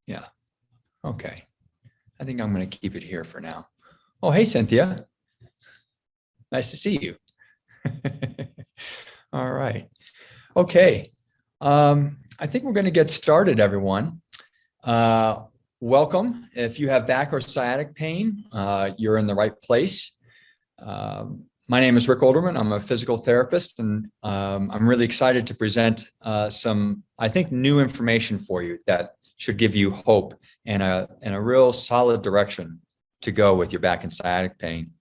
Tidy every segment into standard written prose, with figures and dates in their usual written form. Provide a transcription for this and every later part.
Yeah. Okay. I think I'm going to keep it here for now. Oh, hey, Cynthia. Nice to see you. All right. Okay. I think we're going to get started, everyone. Welcome. If you have back or sciatic pain, you're in the right place. My name is Rick Olderman. I'm a physical therapist, and I'm really excited to present some, I think, new information for you that should give you hope and a real solid direction to go with your back and sciatic pain.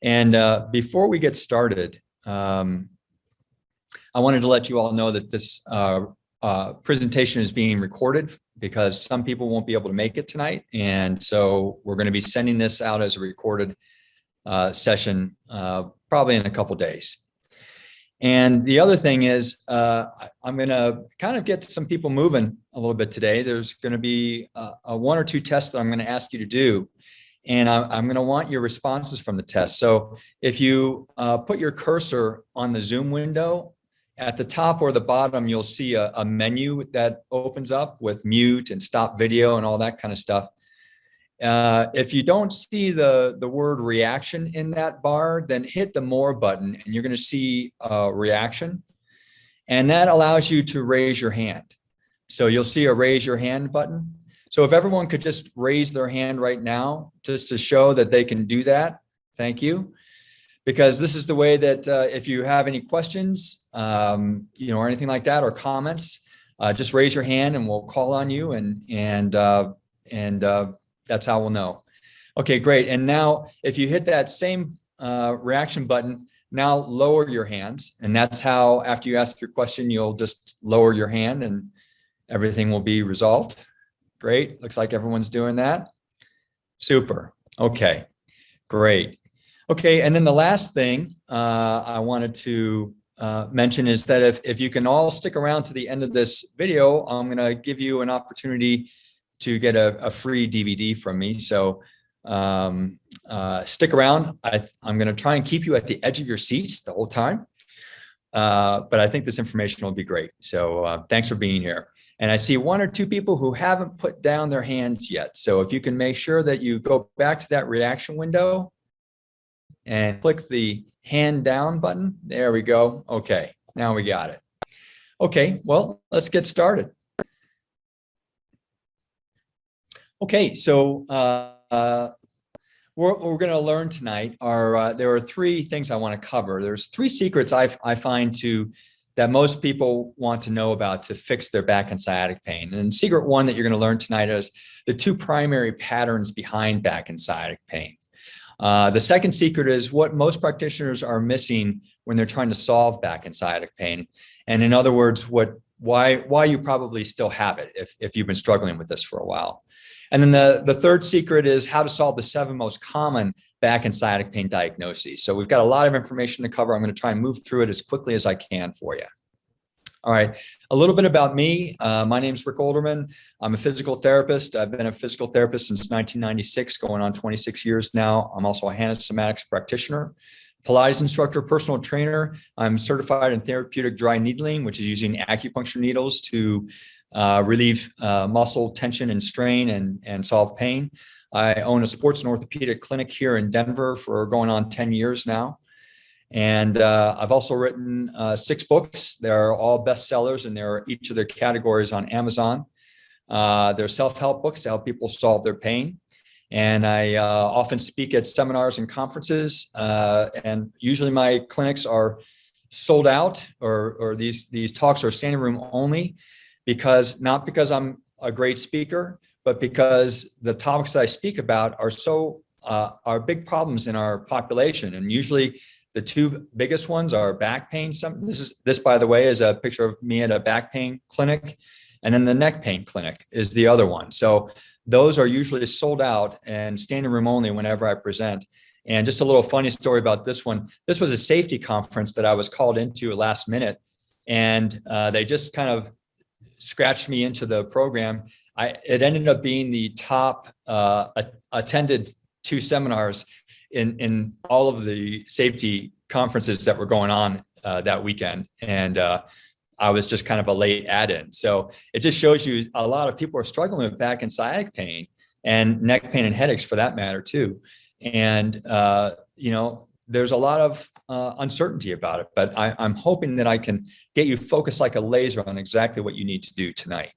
And before we get started, I wanted to let you all know that this presentation is being recorded because some people won't be able to make it tonight. And so we're going to be sending this out as a recorded session probably in a couple days. And the other thing is I'm going to kind of get some people moving a little bit today. There's going to be a one or two tests that I'm going to ask you to do. And I'm going to want your responses from the test. So if you put your cursor on the Zoom window, at the top or the bottom, you'll see a menu that opens up with mute and stop video and all that kind of stuff. If you don't see the word reaction in that bar, then hit the more button and you're going to see a reaction. And that allows you to raise your hand. So you'll see a raise your hand button. So if everyone could just raise their hand right now, just to show that they can do that. Thank you. Because this is the way that if you have any questions, or anything like that, or comments, just raise your hand and we'll call on you, and that's how we'll know. Okay, great. And now, if you hit that same reaction button, now lower your hands, and that's how, after you ask your question, you'll just lower your hand, and everything will be resolved. Great. Looks like everyone's doing that. Super. Okay, great. Okay, and then the last thing I wanted to mention is that if you can all stick around to the end of this video, I'm going to give you an opportunity to get a free DVD from me. So stick around. I'm going to try and keep you at the edge of your seats the whole time. But I think this information will be great. So thanks for being here. And I see one or two people who haven't put down their hands yet. So if you can make sure that you go back to that reaction window and click the hand down button. There we go. Okay, now we got it. Okay, well, let's get started. Okay, so what we're going to learn tonight are, there are three things I want to cover. There's three secrets I find that most people want to know about to fix their back and sciatic pain. And secret one that you're going to learn tonight is the two primary patterns behind back and sciatic pain. The second secret is what most practitioners are missing when they're trying to solve back and sciatic pain. And in other words, why you probably still have it if you've been struggling with this for a while. And then the third secret is how to solve the 7 most common back and sciatic pain diagnoses. So we've got a lot of information to cover. I'm going to try and move through it as quickly as I can for you. All right, a little bit about me. My name is Rick Olderman. I'm a physical therapist. I've been a physical therapist since 1996, going on 26 years now. I'm also a hand somatics practitioner, Pilates instructor, personal trainer. I'm certified in therapeutic dry needling, which is using acupuncture needles to relieve muscle tension and strain and solve pain. I own a sports and orthopedic clinic here in Denver for going on 10 years now. And I've also written 6 books. They're all bestsellers, and they're each of their categories on Amazon. They're self-help books to help people solve their pain. And I often speak at seminars and conferences. And usually my clinics are sold out, or these talks are standing room only, not because I'm a great speaker, but because the topics I speak about are big problems in our population. And usually the 2 biggest ones are back pain. This, by the way, is a picture of me at a back pain clinic, and then the neck pain clinic is the other one. So those are usually sold out and standing room only whenever I present. And just a little funny story about this one. This was a safety conference that I was called into last minute, and they just kind of scratched me into the program. It ended up being the top attended 2 seminars in all of the safety conferences that were going on that weekend. And I was just kind of a late add-in. So it just shows you a lot of people are struggling with back and sciatic pain and neck pain and headaches for that matter too. And, there's a lot of uncertainty about it, but I'm hoping that I can get you focused like a laser on exactly what you need to do tonight.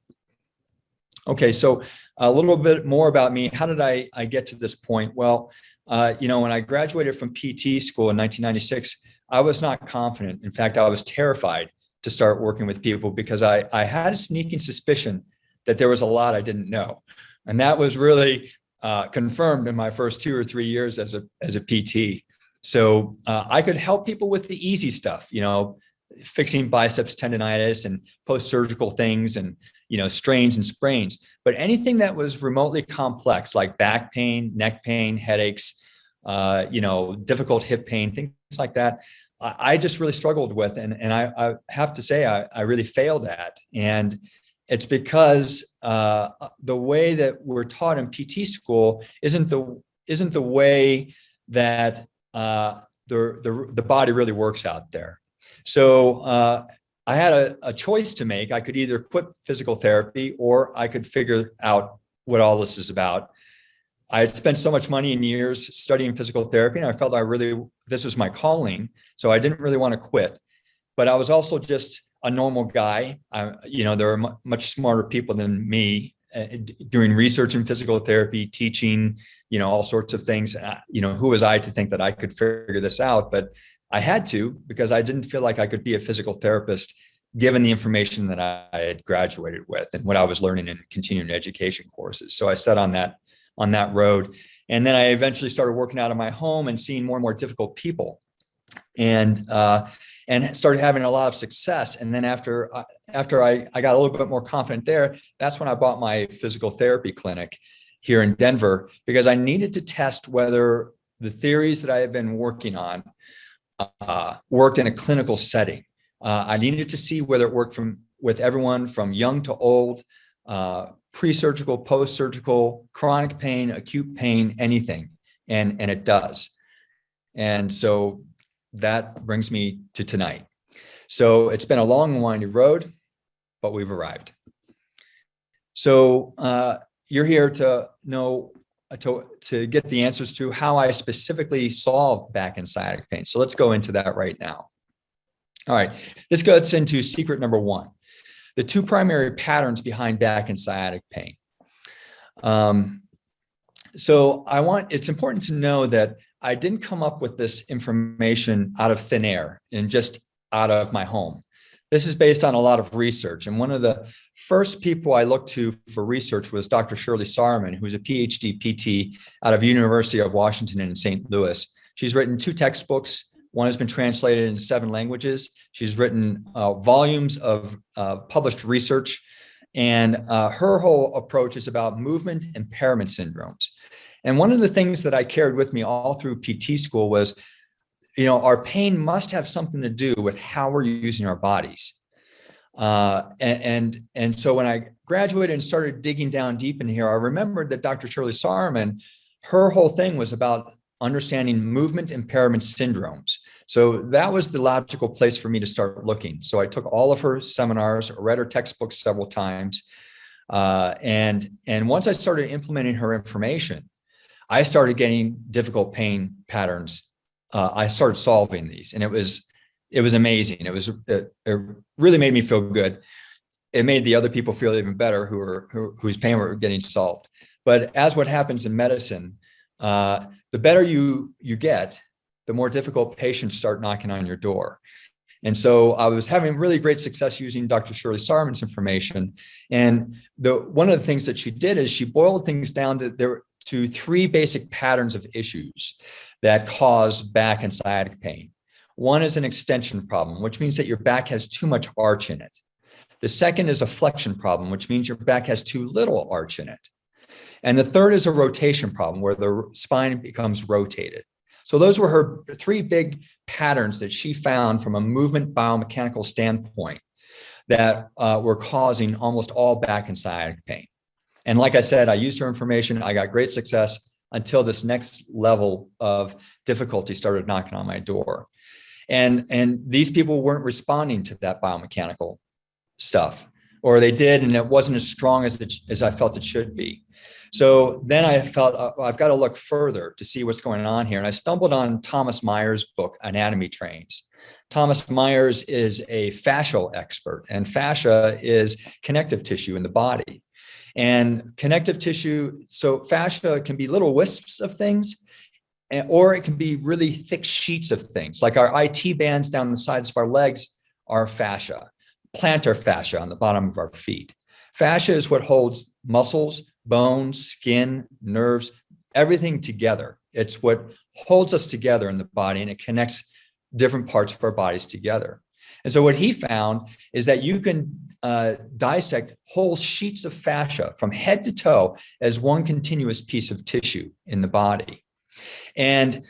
Okay, so a little bit more about me. How did I get to this point? Well, when I graduated from PT school in 1996, I was not confident. In fact, I was terrified to start working with people because I had a sneaking suspicion that there was a lot I didn't know. And that was really confirmed in my first 2 or 3 years as a PT. So I could help people with the easy stuff, fixing biceps tendonitis and post-surgical things and, strains and sprains. But anything that was remotely complex, like back pain, neck pain, headaches, difficult hip pain, things like that, I just really struggled with. And I have to say, I really failed at. And it's because the way that we're taught in PT school isn't the way that the body really works out there. So I had a choice to make. I could either quit physical therapy or I could figure out what all this is about. I had spent so much money and years studying physical therapy, and I felt this was my calling. So I didn't really want to quit, but I was also just a normal guy. There are much smarter people than me doing research in physical therapy, teaching, all sorts of things. Who was I to think that I could figure this out? But I had to, because I didn't feel like I could be a physical therapist given the information that I had graduated with and what I was learning in continuing education courses. So I set on that road. And then I eventually started working out of my home and seeing more and more difficult people, and started having a lot of success. And then after I got a little bit more confident there, that's when I bought my physical therapy clinic here in Denver, because I needed to test whether the theories that I had been working on worked in a clinical setting. I needed to see whether it worked with everyone from young to old, pre-surgical, post-surgical, chronic pain, acute pain, anything. And it does. And so that brings me to tonight. So it's been a long and winding road, but we've arrived. So you're here to know, to get the answers to how I specifically solve back and sciatic pain. So let's go into that right now. All right, this gets into secret number 1, the 2 primary patterns behind back and sciatic pain. It's important to know that I didn't come up with this information out of thin air and just out of my home. This is based on a lot of research. And one of the first people I looked to for research was Dr. Shirley Sahrmann, who's a PhD PT out of University of Washington in St. Louis. She's written 2 textbooks. One has been translated into 7 languages. She's written volumes of published research. And her whole approach is about movement impairment syndromes. And one of the things that I carried with me all through PT school was, our pain must have something to do with how we're using our bodies. And so when I graduated and started digging down deep in here, I remembered that Dr. Shirley Sahrmann, her whole thing was about understanding movement impairment syndromes. So that was the logical place for me to start looking. So I took all of her seminars, read her textbooks several times. And once I started implementing her information, I started getting difficult pain patterns. I started solving these, and it was amazing. It really made me feel good. It made the other people feel even better whose pain were getting solved. But as what happens in medicine, the better you get, the more difficult patients start knocking on your door. And so I was having really great success using Dr. Shirley Sahrmann's information. And one of the things that she did is she boiled things down to 3 basic patterns of issues that cause back and sciatic pain. One is an extension problem, which means that your back has too much arch in it. The second is a flexion problem, which means your back has too little arch in it. And the third is a rotation problem, where the spine becomes rotated. So those were her 3 big patterns that she found from a movement biomechanical standpoint that were causing almost all back and sciatic pain. And like I said, I used her information. I got great success until this next level of difficulty started knocking on my door. And these people weren't responding to that biomechanical stuff, or they did, and it wasn't as strong as I felt it should be. So then I felt I've got to look further to see what's going on here. And I stumbled on Thomas Myers' book, Anatomy Trains. Thomas Myers is a fascial expert, and fascia is connective tissue in the body. And connective tissue, so fascia can be little wisps of things, or it can be really thick sheets of things. Like our IT bands down the sides of our legs are fascia, plantar fascia on the bottom of our feet. Fascia is what holds muscles, bones, skin, nerves, everything together. It's what holds us together in the body, and it connects different parts of our bodies together. And so what he found is that you can dissect whole sheets of fascia from head to toe as one continuous piece of tissue in the body. And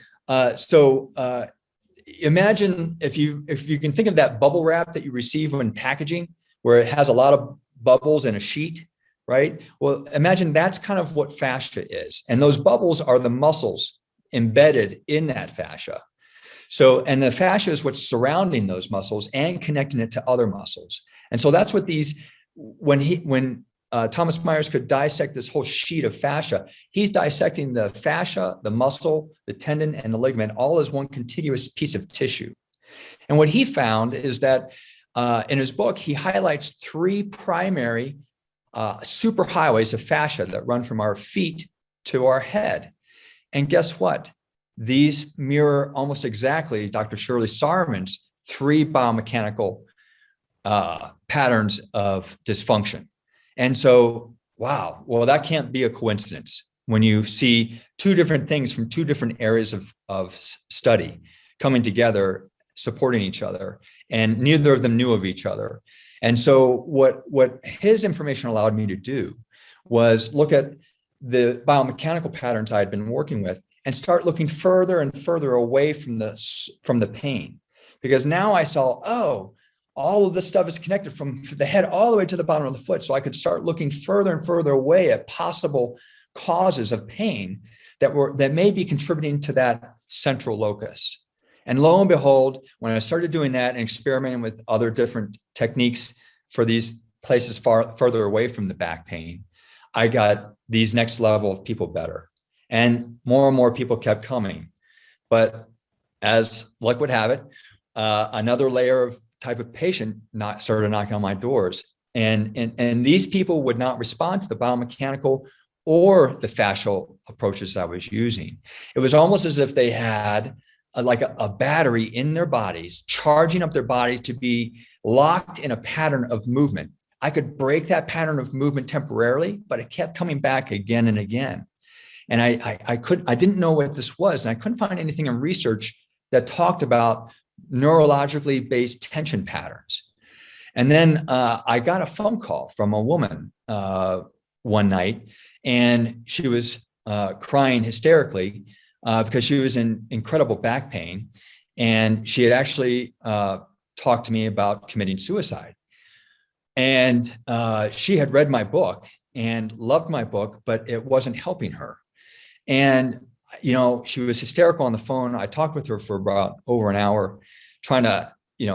imagine if you can think of that bubble wrap that you receive when packaging, where it has a lot of bubbles in a sheet, right? Well, imagine that's kind of what fascia is. And those bubbles are the muscles embedded in that fascia. So, and the fascia is what's surrounding those muscles and connecting it to other muscles. And so that's what when Thomas Myers could dissect this whole sheet of fascia, he's dissecting the fascia, the muscle, the tendon, and the ligament all as one continuous piece of tissue. And what he found is that in his book, he highlights three primary superhighways of fascia that run from our feet to our head. And guess what? These mirror almost exactly Dr. Shirley Sahrmann's three biomechanical patterns of dysfunction. And so, wow, well, that can't be a coincidence when you see two different things from two different areas of study coming together, supporting each other, and neither of them knew of each other. And so what his information allowed me to do was look at the biomechanical patterns I had been working with and start looking further and further away from the pain. Because now I saw, oh, all of this stuff is connected from the head all the way to the bottom of the foot. So I could start looking further and further away at possible causes of pain that may be contributing to that central locus. And lo and behold, when I started doing that and experimenting with other different techniques for these places further away from the back pain, I got these next level of people better. And more people kept coming. But as luck would have it, another layer of type of patient started knocking on my doors. And these people would not respond to the biomechanical or the fascial approaches I was using. It was almost as if they had a battery in their bodies, charging up their bodies to be locked in a pattern of movement. I could break that pattern of movement temporarily, but it kept coming back again and again. And I didn't know what this was. And I couldn't find anything in research that talked about neurologically based tension patterns. And then I got a phone call from a woman one night, and she was crying hysterically because she was in incredible back pain. And she had actually talked to me about committing suicide. And she had read my book and loved my book, but it wasn't helping her. And, she was hysterical on the phone. I talked with her for about over an hour, trying to,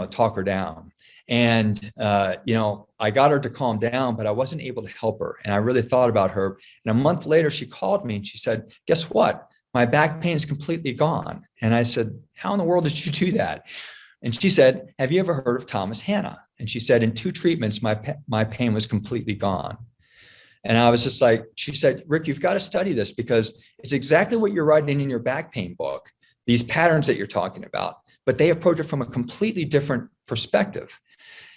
talk her down. And, I got her to calm down, but I wasn't able to help her. And I really thought about her. And a month later, she called me and she said, guess what? My back pain is completely gone. And I said, how in the world did you do that? And she said, have you ever heard of Thomas Hanna? And she said, in 2 treatments, my pain was completely gone. And I was just like, she said, Rick, you've got to study this because it's exactly what you're writing in your back pain book, these patterns that you're talking about, but they approach it from a completely different perspective.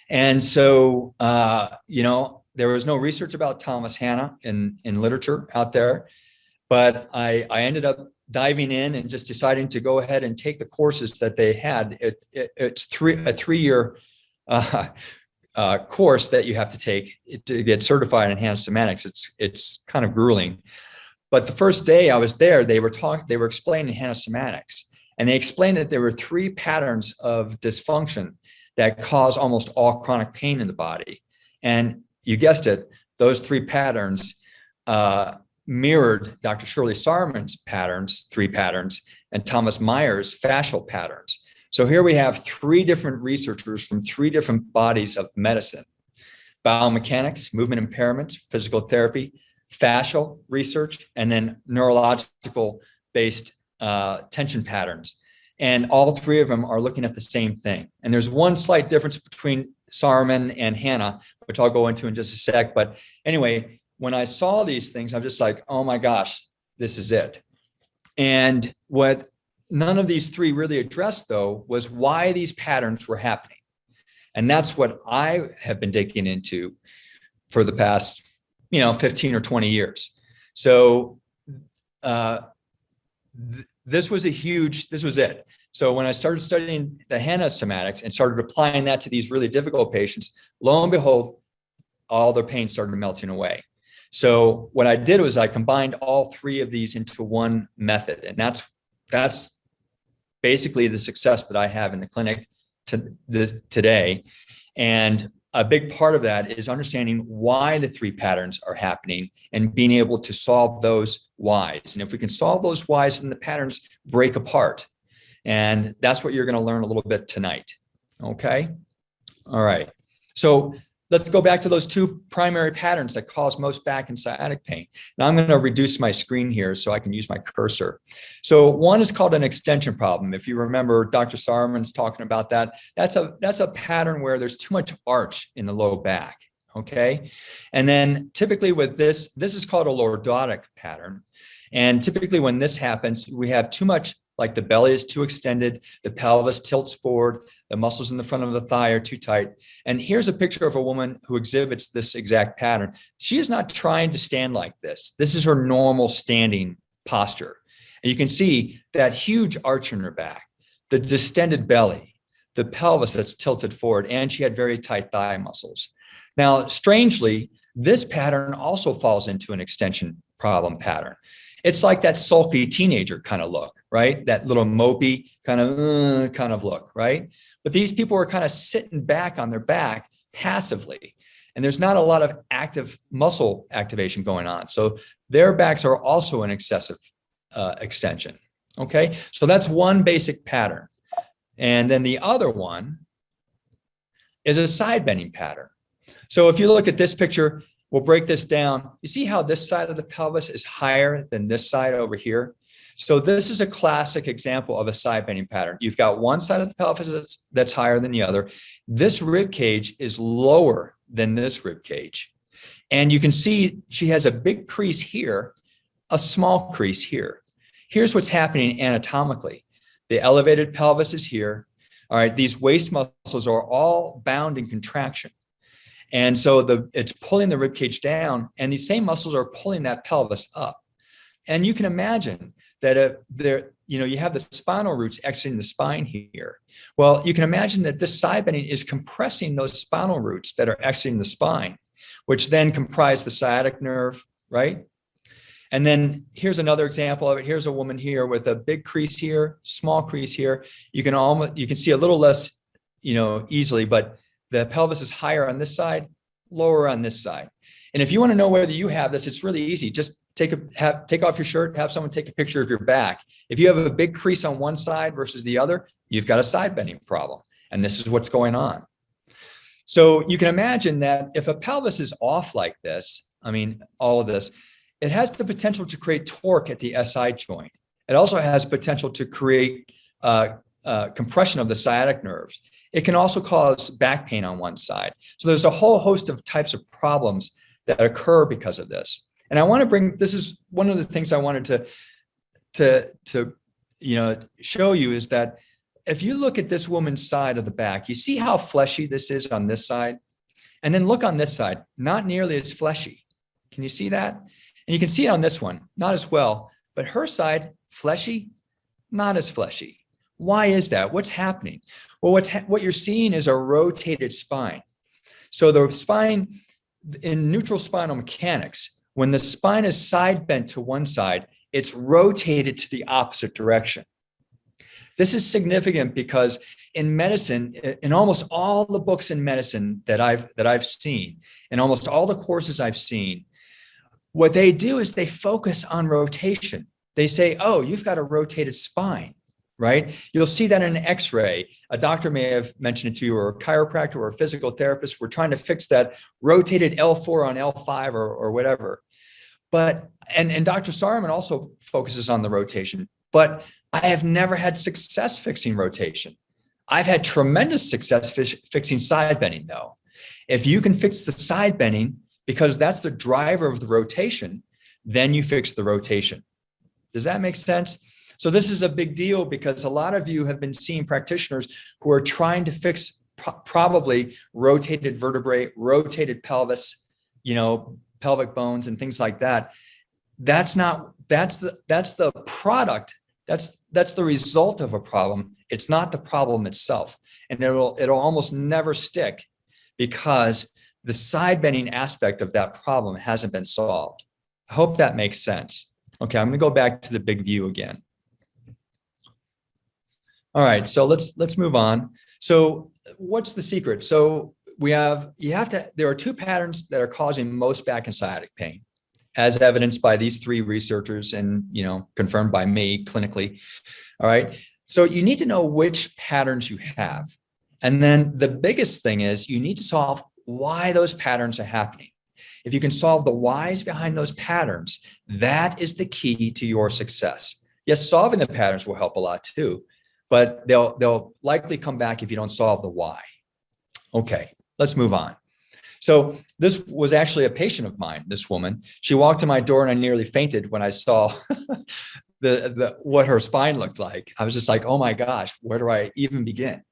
And so, there was no research about Thomas Hanna in literature out there, but I ended up diving in and just deciding to go ahead and take the courses that they had. It's a 3-year course that you have to take to get certified in enhanced somatics. It's kind of grueling. But the first day I was there, they were explaining enhanced somatics, and they explained that there were 3 patterns of dysfunction that cause almost all chronic pain in the body. And you guessed it, those 3 patterns mirrored Dr. Shirley Sahrmann's 3 patterns, and Thomas Myers' fascial patterns. So here we have 3 different researchers from 3 different bodies of medicine biomechanics, movement impairments, physical therapy, fascial research, and then neurological based tension patterns. And all three of them are looking at the same thing. And there's one slight difference between Saarman and Hanna, which I'll go into in just a sec. But anyway, when I saw these things, I'm just like, oh my gosh, this is it. And what none of these three really addressed, though, was why these patterns were happening. And that's what I have been digging into for the past, 15 or 20 years. So this was it. So when I started studying the Hanna somatics and started applying that to these really difficult patients, lo and behold, all their pain started melting away. So what I did was I combined all three of these into one method. And that's basically the success that I have in the clinic today. And a big part of that is understanding why the three patterns are happening and being able to solve those whys. And if we can solve those whys, then the patterns break apart. And that's what you're going to learn a little bit tonight. Okay. All right. So let's go back to those two primary patterns that cause most back and sciatic pain. Now I'm going to reduce my screen here so I can use my cursor. So one is called an extension problem. If you remember, Dr. Saarman's talking about that. That's a pattern where there's too much arch in the low back. Okay. And then typically with this is called a lordotic pattern. And typically when this happens, we have too much, like the belly is too extended, the pelvis tilts forward, the muscles in the front of the thigh are too tight. And here's a picture of a woman who exhibits this exact pattern. She is not trying to stand like this. This is her normal standing posture. And you can see that huge arch in her back, the distended belly, the pelvis that's tilted forward, and she had very tight thigh muscles. Now, strangely, this pattern also falls into an extension problem pattern. It's like that sulky teenager kind of look, right? That little mopey kind of look, right? But these people are kind of sitting back on their back passively. And there's not a lot of active muscle activation going on. So their backs are also an excessive extension. Okay, so that's one basic pattern. And then the other one is a side bending pattern. So if you look at this picture, we'll break this down. You see how this side of the pelvis is higher than this side over here? So this is a classic example of a side bending pattern. You've got one side of the pelvis that's higher than the other. This rib cage is lower than this rib cage. And you can see she has a big crease here, a small crease here. Here's what's happening anatomically. The elevated pelvis is here. All right, these waist muscles are all bound in contraction. And so it's pulling the rib cage down, and these same muscles are pulling that pelvis up. And you can imagine that you have the spinal roots exiting the spine here. Well, you can imagine that this side bending is compressing those spinal roots that are exiting the spine, which then comprise the sciatic nerve, right? And then here's another example of it. Here's a woman here with a big crease here, small crease here. You can see a little less, easily, but the pelvis is higher on this side, lower on this side. And if you want to know whether you have this, it's really easy. Just take off your shirt, have someone take a picture of your back. If you have a big crease on one side versus the other, you've got a side bending problem. And this is what's going on. So you can imagine that if a pelvis is off like this, all of this, it has the potential to create torque at the SI joint. It also has potential to create compression of the sciatic nerves. It can also cause back pain on one side. So there's a whole host of types of problems that occur because of this. And I want to this is one of the things I wanted to show you is that if you look at this woman's side of the back, you see how fleshy this is on this side? And then look on this side, not nearly as fleshy. Can you see that? And you can see it on this one, not as well, but her side, fleshy, not as fleshy. Why is that? What's happening? Well, what you're seeing is a rotated spine. So the spine, in neutral spinal mechanics, when the spine is side bent to one side, it's rotated to the opposite direction. This is significant because in medicine, in almost all the books in medicine that I've seen, in almost all the courses I've seen, what they do is they focus on rotation. They say, oh, you've got a rotated spine. right? You'll see that in an x-ray. A doctor may have mentioned it to you, or a chiropractor or a physical therapist. We're trying to fix that rotated L4 on L5 or whatever. But, and Dr. Sarman also focuses on the rotation, but I have never had success fixing rotation. I've had tremendous success fixing side bending though. If you can fix the side bending, because that's the driver of the rotation, then you fix the rotation. Does that make sense? So this is a big deal because a lot of you have been seeing practitioners who are trying to fix probably rotated vertebrae, rotated pelvis, pelvic bones and things like that. That's the product. That's the result of a problem. It's not the problem itself. And it'll almost never stick because the side bending aspect of that problem hasn't been solved. I hope that makes sense. Okay, I'm going to go back to the big view again. All right, so let's move on. So what's the secret? So there are two patterns that are causing most back and sciatic pain, as evidenced by these three researchers and, confirmed by me clinically. All right, so you need to know which patterns you have. And then the biggest thing is you need to solve why those patterns are happening. If you can solve the whys behind those patterns, that is the key to your success. Yes, solving the patterns will help a lot too, but they'll likely come back if you don't solve the why. Okay, let's move on. So this was actually a patient of mine, this woman. She walked to my door and I nearly fainted when I saw what her spine looked like. I was just like, oh my gosh, where do I even begin?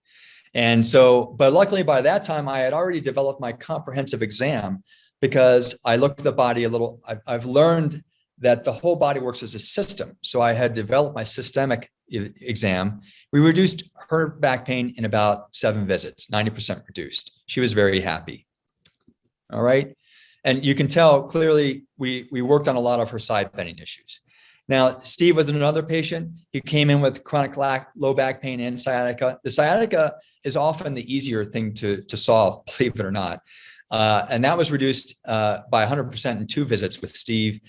And so, but luckily by that time I had already developed my comprehensive exam because I looked at the body a little. I've learned that the whole body works as a system. So I had developed my systemic exam. We reduced her back pain in about 7 visits, 90% reduced. She was very happy. All right. And you can tell clearly we worked on a lot of her side bending issues. Now, Steve was another patient. He came in with chronic low back pain and sciatica. The sciatica is often the easier thing to solve, believe it or not. And that was reduced by 100% in 2 visits with Steve.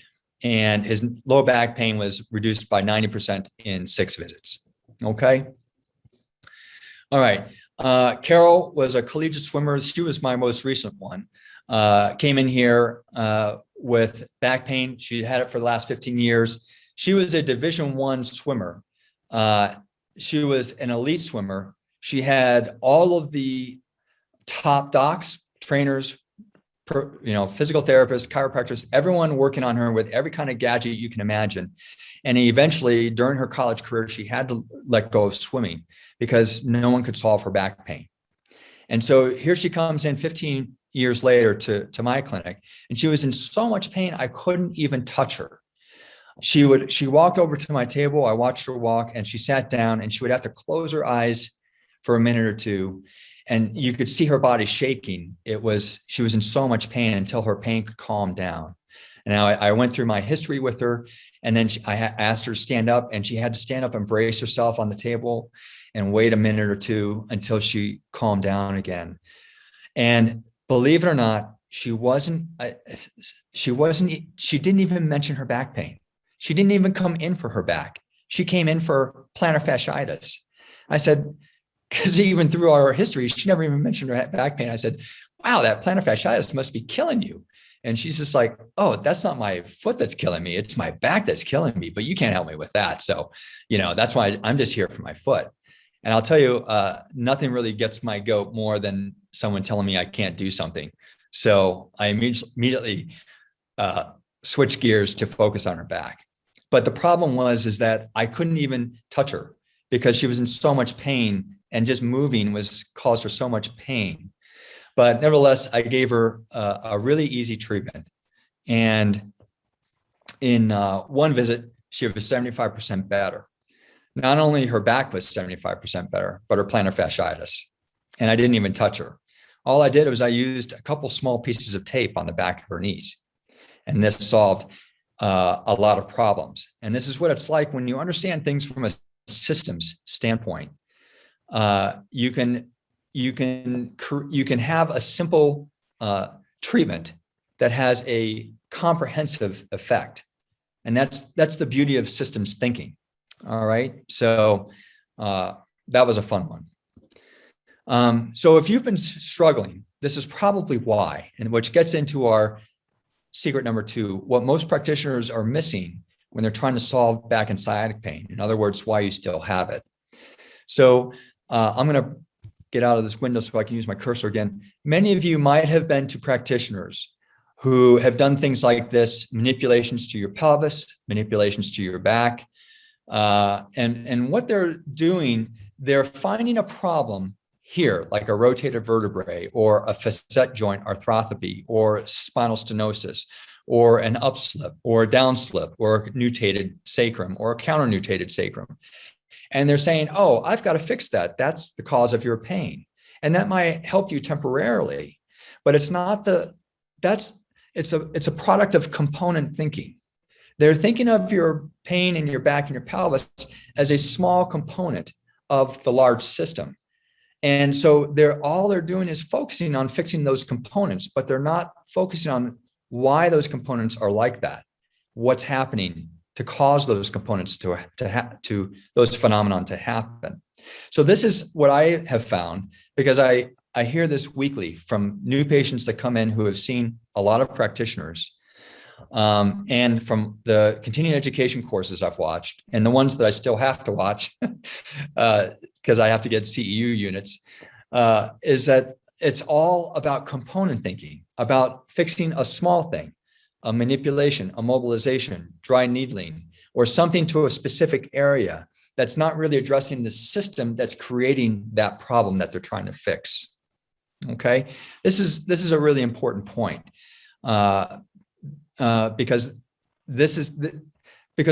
And his low back pain was reduced by 90% in 6 visits. Okay. All right. Carol was a collegiate swimmer. She was my most recent one. Came in here with back pain. She had it for the last 15 years. She was a Division I swimmer. She was an elite swimmer. She had all of the top docs, trainers, physical therapists, chiropractors, everyone working on her with every kind of gadget you can imagine. And eventually, during her college career, she had to let go of swimming because no one could solve her back pain. And so here she comes in 15 years later to my clinic, and she was in so much pain, I couldn't even touch her. She walked over to my table. I watched her walk, and she sat down, and she would have to close her eyes for a minute or two. And you could see her body shaking. She was in so much pain until her pain could calm down. And I went through my history with her, and then I asked her to stand up, and she had to stand up and brace herself on the table and wait a minute or two until she calmed down again. And believe it or not, she didn't even mention her back pain. She didn't even come in for her back. She came in for plantar fasciitis. I said, because even through our history, she never even mentioned her back pain. I said, wow, that plantar fasciitis must be killing you. And she's just like, oh, that's not my foot that's killing me. It's my back that's killing me, but you can't help me with that. So, that's why I'm just here for my foot. And I'll tell you, nothing really gets my goat more than someone telling me I can't do something. So I immediately switched gears to focus on her back. But the problem is that I couldn't even touch her because she was in so much pain, and just moving caused her so much pain. But nevertheless, I gave her a really easy treatment. And in one visit, she was 75% better. Not only her back was 75% better, but her plantar fasciitis. And I didn't even touch her. All I did was I used a couple small pieces of tape on the back of her knees. And this solved a lot of problems. And this is what it's like when you understand things from a systems standpoint. You can have a simple treatment that has a comprehensive effect. And that's the beauty of systems thinking. All right. So That was a fun one. So if you've been struggling, this is probably why, and which gets into our secret number 2, what most practitioners are missing when they're trying to solve back and sciatic pain. In other words, why you still have it. So I'm going to get out of this window so I can use my cursor again. Many of you might have been to practitioners who have done things like this: manipulations to your pelvis, manipulations to your back. And what they're doing, they're finding a problem here, like a rotated vertebrae or a facet joint arthropathy or spinal stenosis or an upslip or a downslip or a nutated sacrum or a counternutated sacrum. And they're saying, oh, I've got to fix that. That's the cause of your pain. And that might help you temporarily, but it's not it's a product of component thinking. They're thinking of your pain in your back and your pelvis as a small component of the large system. And so all they're doing is focusing on fixing those components, but they're not focusing on why those components are like that, what's happening to cause those components to those phenomenon to happen. So this is what I have found, because I hear this weekly from new patients that come in who have seen a lot of practitioners, and from the continuing education courses I've watched and the ones that I still have to watch because I have to get CEU units, is that it's all about component thinking, about fixing a small thing, a manipulation, a mobilization, dry needling, or something to a specific area that's not really addressing the system that's creating that problem that they're trying to fix. Okay, this is a really important point, because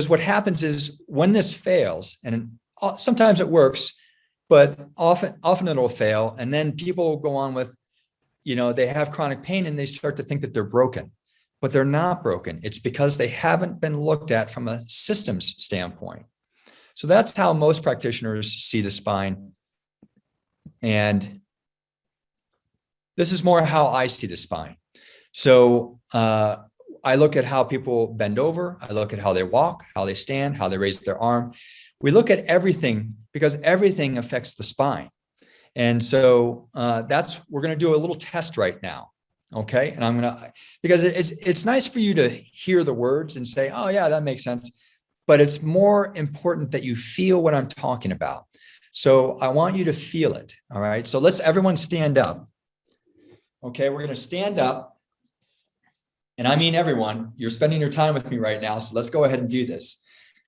what happens is when this fails, and sometimes it works, but often it'll fail, and then people go on with, they have chronic pain and they start to think that they're broken, but they're not broken. It's because they haven't been looked at from a systems standpoint. So that's how most practitioners see the spine. And this is more how I see the spine. So I look at how people bend over. I look at how they walk, how they stand, how they raise their arm. We look at everything because everything affects the spine. And so we're going to do a little test right now. Okay. And because it's nice for you to hear the words and say, oh yeah, that makes sense. But it's more important that you feel what I'm talking about. So I want you to feel it. All right. So let's everyone stand up. Okay. We're going to stand up. And I mean, everyone, you're spending your time with me right now. So let's go ahead and do this.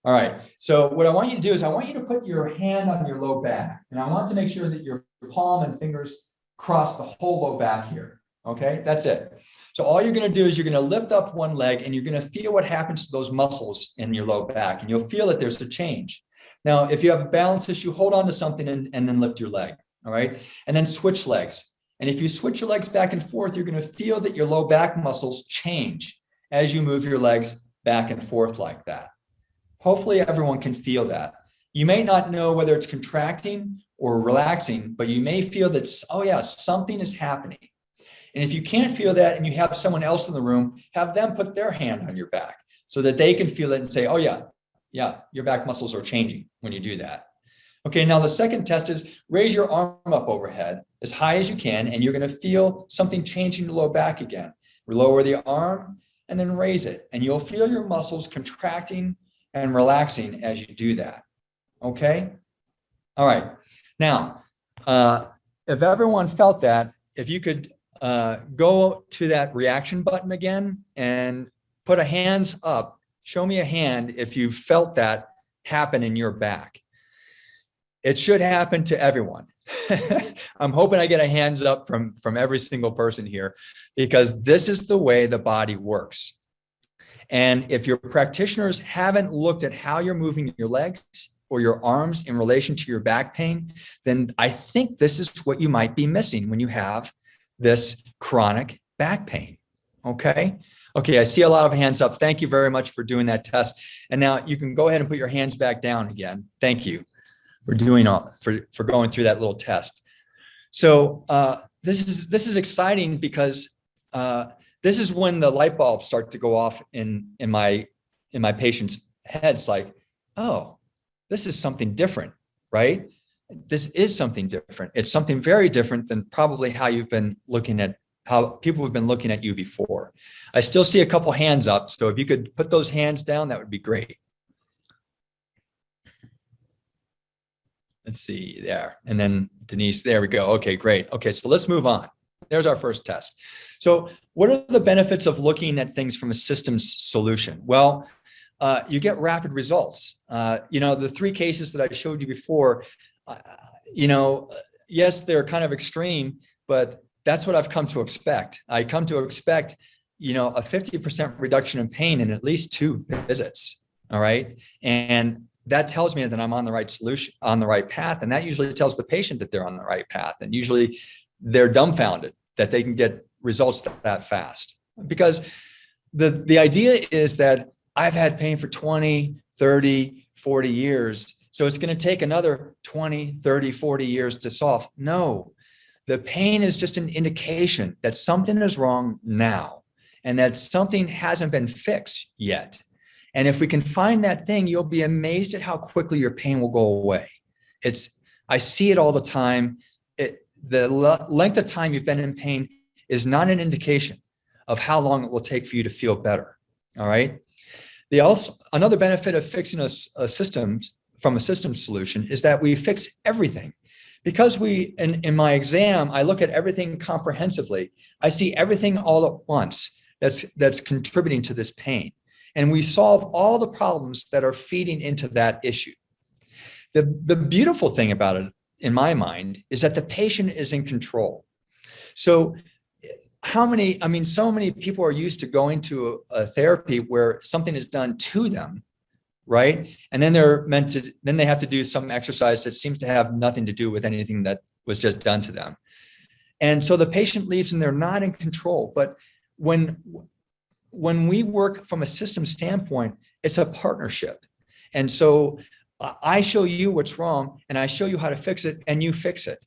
All right. So what I want you to do is I want you to put your hand on your low back. And I want to make sure that your palm and fingers cross the whole low back here. Okay. That's it. So all you're going to do is you're going to lift up one leg and you're going to feel what happens to those muscles in your low back. And you'll feel that there's a change. Now, if you have a balance issue, hold on to something and then lift your leg. All right. And then switch legs. And if you switch your legs back and forth, you're going to feel that your low back muscles change as you move your legs back and forth like that. Hopefully everyone can feel that. You may not know whether it's contracting or relaxing, but you may feel that, oh yeah, something is happening. And if you can't feel that and you have someone else in the room, have them put their hand on your back so that they can feel it and say, oh yeah, your back muscles are changing when you do that. Okay, now the second test is raise your arm up overhead as high as you can, and you're going to feel something changing the low back again. Lower the arm and then raise it, and you'll feel your muscles contracting and relaxing as you do that. Okay? All right. Now, if everyone felt that, if you could go to that reaction button again and put a hands up, show me a hand if you felt that happen in your back. It should happen to everyone. I'm hoping I get a hands up from every single person here, because this is the way the body works. And if your practitioners haven't looked at how you're moving your legs or your arms in relation to your back pain, then I think this is what you might be missing when you have this chronic back pain. Okay. Okay. I see a lot of hands up. Thank you very much for doing that test. And now you can go ahead and put your hands back down again. Thank you for going through that little test. So this is exciting because this is when the light bulbs start to go off in my patients' heads, like, oh, this is something different, right? This is something different. It's something very different than probably how you've been looking at how people have been looking at you before. I still see a couple hands up. So if you could put those hands down, that would be great. Let's see there. And then Denise, there we go. Okay, great. Okay, so let's move on. There's our first test. So what are the benefits of looking at things from a systems solution? Well, you get rapid results. The three cases that I showed you before, yes, they're kind of extreme, but that's what I've come to expect. I come to expect, a 50% reduction in pain in at least 2 visits. All right. And that tells me that I'm on the right solution, on the right path. And that usually tells the patient that they're on the right path. And usually they're dumbfounded that they can get results that fast. Because the idea is that I've had pain for 20, 30, 40 years. So it's going to take another 20, 30, 40 years to solve. No, the pain is just an indication that something is wrong now and that something hasn't been fixed yet. And if we can find that thing, you'll be amazed at how quickly your pain will go away. I see it all the time. The length of time you've been in pain is not an indication of how long it will take for you to feel better. All right. Another benefit of fixing a system from a system solution is that we fix everything. Because in my exam, I look at everything comprehensively. I see everything all at once that's contributing to this pain. And we solve all the problems that are feeding into that issue. The beautiful thing about it, in my mind, is that the patient is in control. So so many people are used to going to a therapy where something is done to them, right? And then then they have to do some exercise that seems to have nothing to do with anything that was just done to them. And so the patient leaves and they're not in control. But when we work from a system standpoint, it's a partnership. And so I show you what's wrong and I show you how to fix it and you fix it.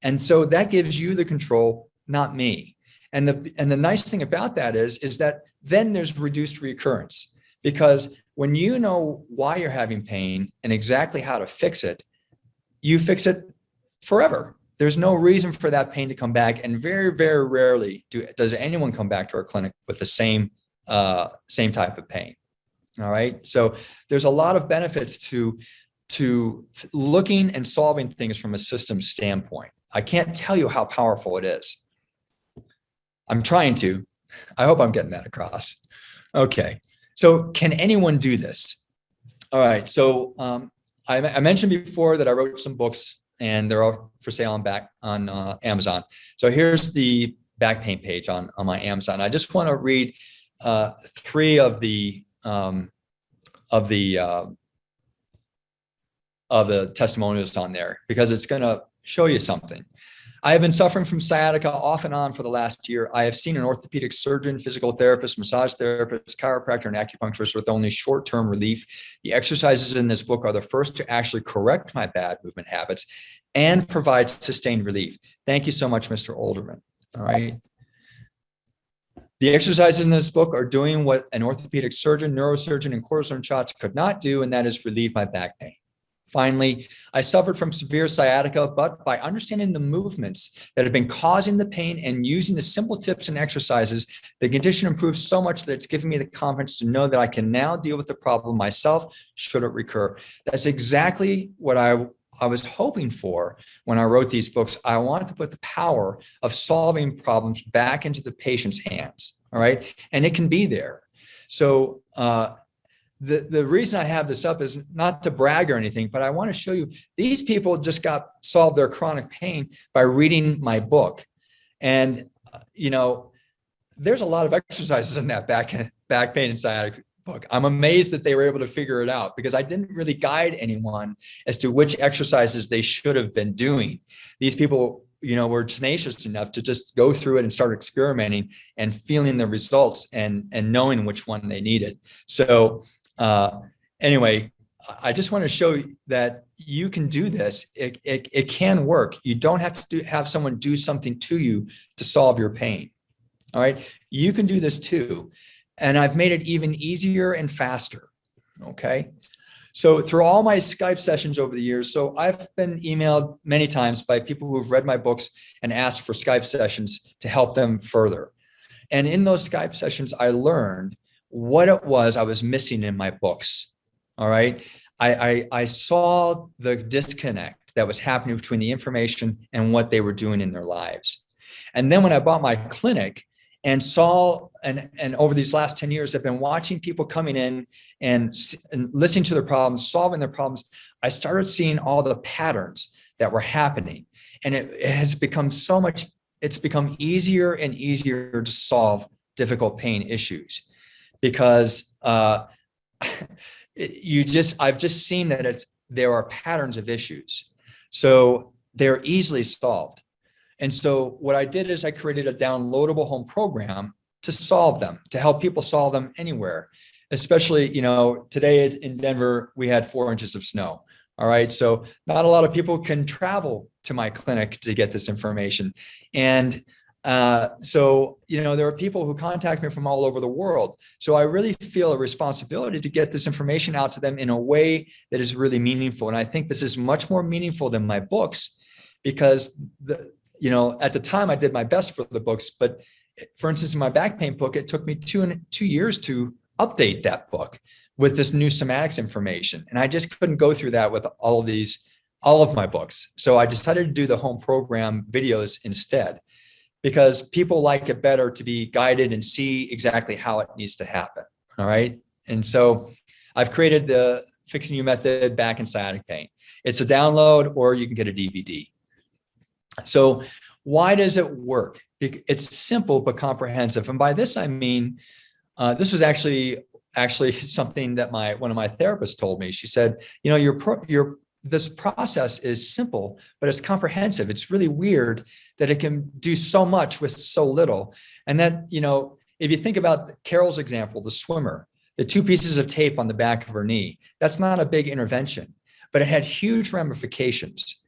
And so that gives you the control, not me. And the nice thing about that is that then there's reduced recurrence, because when you know why you're having pain and exactly how to fix it, you fix it forever. There's no reason for that pain to come back. And very, very rarely does anyone come back to our clinic with the same type of pain. All right. So there's a lot of benefits to looking and solving things from a system standpoint. I can't tell you how powerful it is. I'm trying to. I hope I'm getting that across. Okay. So can anyone do this? All right. So I mentioned before that I wrote some books and they're all for sale on Amazon. So here's the back pain page on my Amazon. I just want to read 3 of the testimonials on there, because it's going to show you something. I have been suffering from sciatica off and on for the last year. I have seen an orthopedic surgeon, physical therapist, massage therapist, chiropractor, and acupuncturist with only short-term relief. The exercises in this book are the first to actually correct my bad movement habits and provide sustained relief. Thank you so much, Mr. Olderman. All right. The exercises in this book are doing what an orthopedic surgeon, neurosurgeon, and cortisone shots could not do, and that is relieve my back pain. Finally, I suffered from severe sciatica, but by understanding the movements that have been causing the pain and using the simple tips and exercises, the condition improved so much that it's given me the confidence to know that I can now deal with the problem myself should it recur. That's exactly what I was hoping for when I wrote these books. I wanted to put the power of solving problems back into the patient's hands. All right. And it can be there. So, the reason I have this up is not to brag or anything, but I want to show you these people just solved their chronic pain by reading my book. And, there's a lot of exercises in that back pain and sciatic book. I'm amazed that they were able to figure it out, because I didn't really guide anyone as to which exercises they should have been doing. These people, were tenacious enough to just go through it and start experimenting and feeling the results and knowing which one they needed. So, anyway, I just want to show you that you can do this. It can work. You don't have to have someone do something to you to solve your pain. All right. You can do this too. And I've made it even easier and faster. Okay. So through all my Skype sessions over the years, so I've been emailed many times by people who've read my books and asked for Skype sessions to help them further. And in those Skype sessions, I learned what it was I was missing in my books. All right. I saw the disconnect that was happening between the information and what they were doing in their lives. And then when I bought my clinic and saw, and over these last 10 years, I've been watching people coming in and listening to their problems, solving their problems. I started seeing all the patterns that were happening. And it has become so much, it's become easier and easier to solve difficult pain issues because I've just seen that there are patterns of issues. So they're easily solved. And so what I did is I created a downloadable home program to solve them, to help people solve them anywhere. Especially, today in Denver, we had 4 inches of snow. All right. So not a lot of people can travel to my clinic to get this information. And so, there are people who contact me from all over the world. So I really feel a responsibility to get this information out to them in a way that is really meaningful. And I think this is much more meaningful than my books because at the time I did my best for the books, but for instance, in my back pain book, it took me 2 years to update that book with this new somatics information. And I just couldn't go through that with all of my books. So I decided to do the home program videos instead, because people like it better to be guided and see exactly how it needs to happen. All right. And so I've created the Fixing You Method Back and Sciatic Pain. It's a download or you can get a DVD. So why does it work? It's simple but comprehensive. And by this, I mean, this was actually something that one of my therapists told me. She said, this process is simple, but it's comprehensive. It's really weird that it can do so much with so little. And that, if you think about Carol's example, the swimmer, the 2 pieces of tape on the back of her knee, that's not a big intervention, but it had huge ramifications.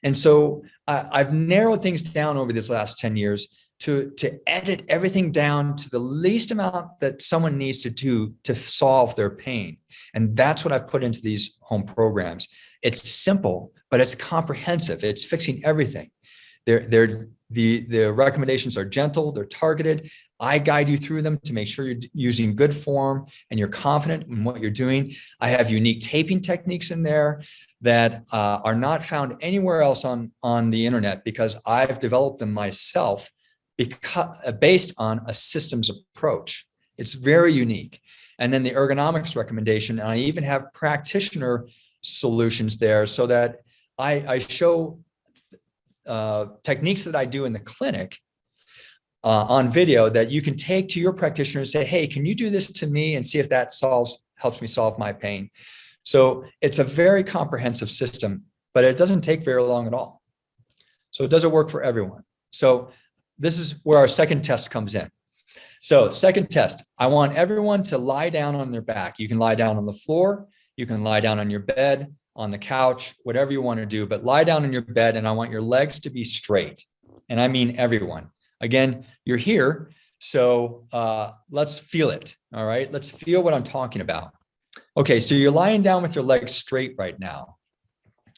And so I've narrowed things down over these last 10 years to edit everything down to the least amount that someone needs to do to solve their pain. And that's what I've put into these home programs. It's simple, but it's comprehensive. It's fixing everything. The recommendations are gentle, they're targeted. I guide you through them to make sure you're using good form and you're confident in what you're doing. I have unique taping techniques in there that are not found anywhere else on the internet because I've developed them myself based on a systems approach. It's very unique. And then the ergonomics recommendation, and I even have practitioner solutions there so that I show techniques that I do in the clinic on video that you can take to your practitioner and say, hey, can you do this to me and see if that helps me solve my pain? So it's a very comprehensive system, but it doesn't take very long at all. So it doesn't work for everyone. So this is where our second test comes in. So second test, I want everyone to lie down on their back. You can lie down on the floor. You can lie down on your bed, on the couch, whatever you want to do, but lie down on your bed and I want your legs to be straight. And I mean everyone. Again, you're here, so let's feel it, all right? Let's feel what I'm talking about. Okay, so you're lying down with your legs straight right now.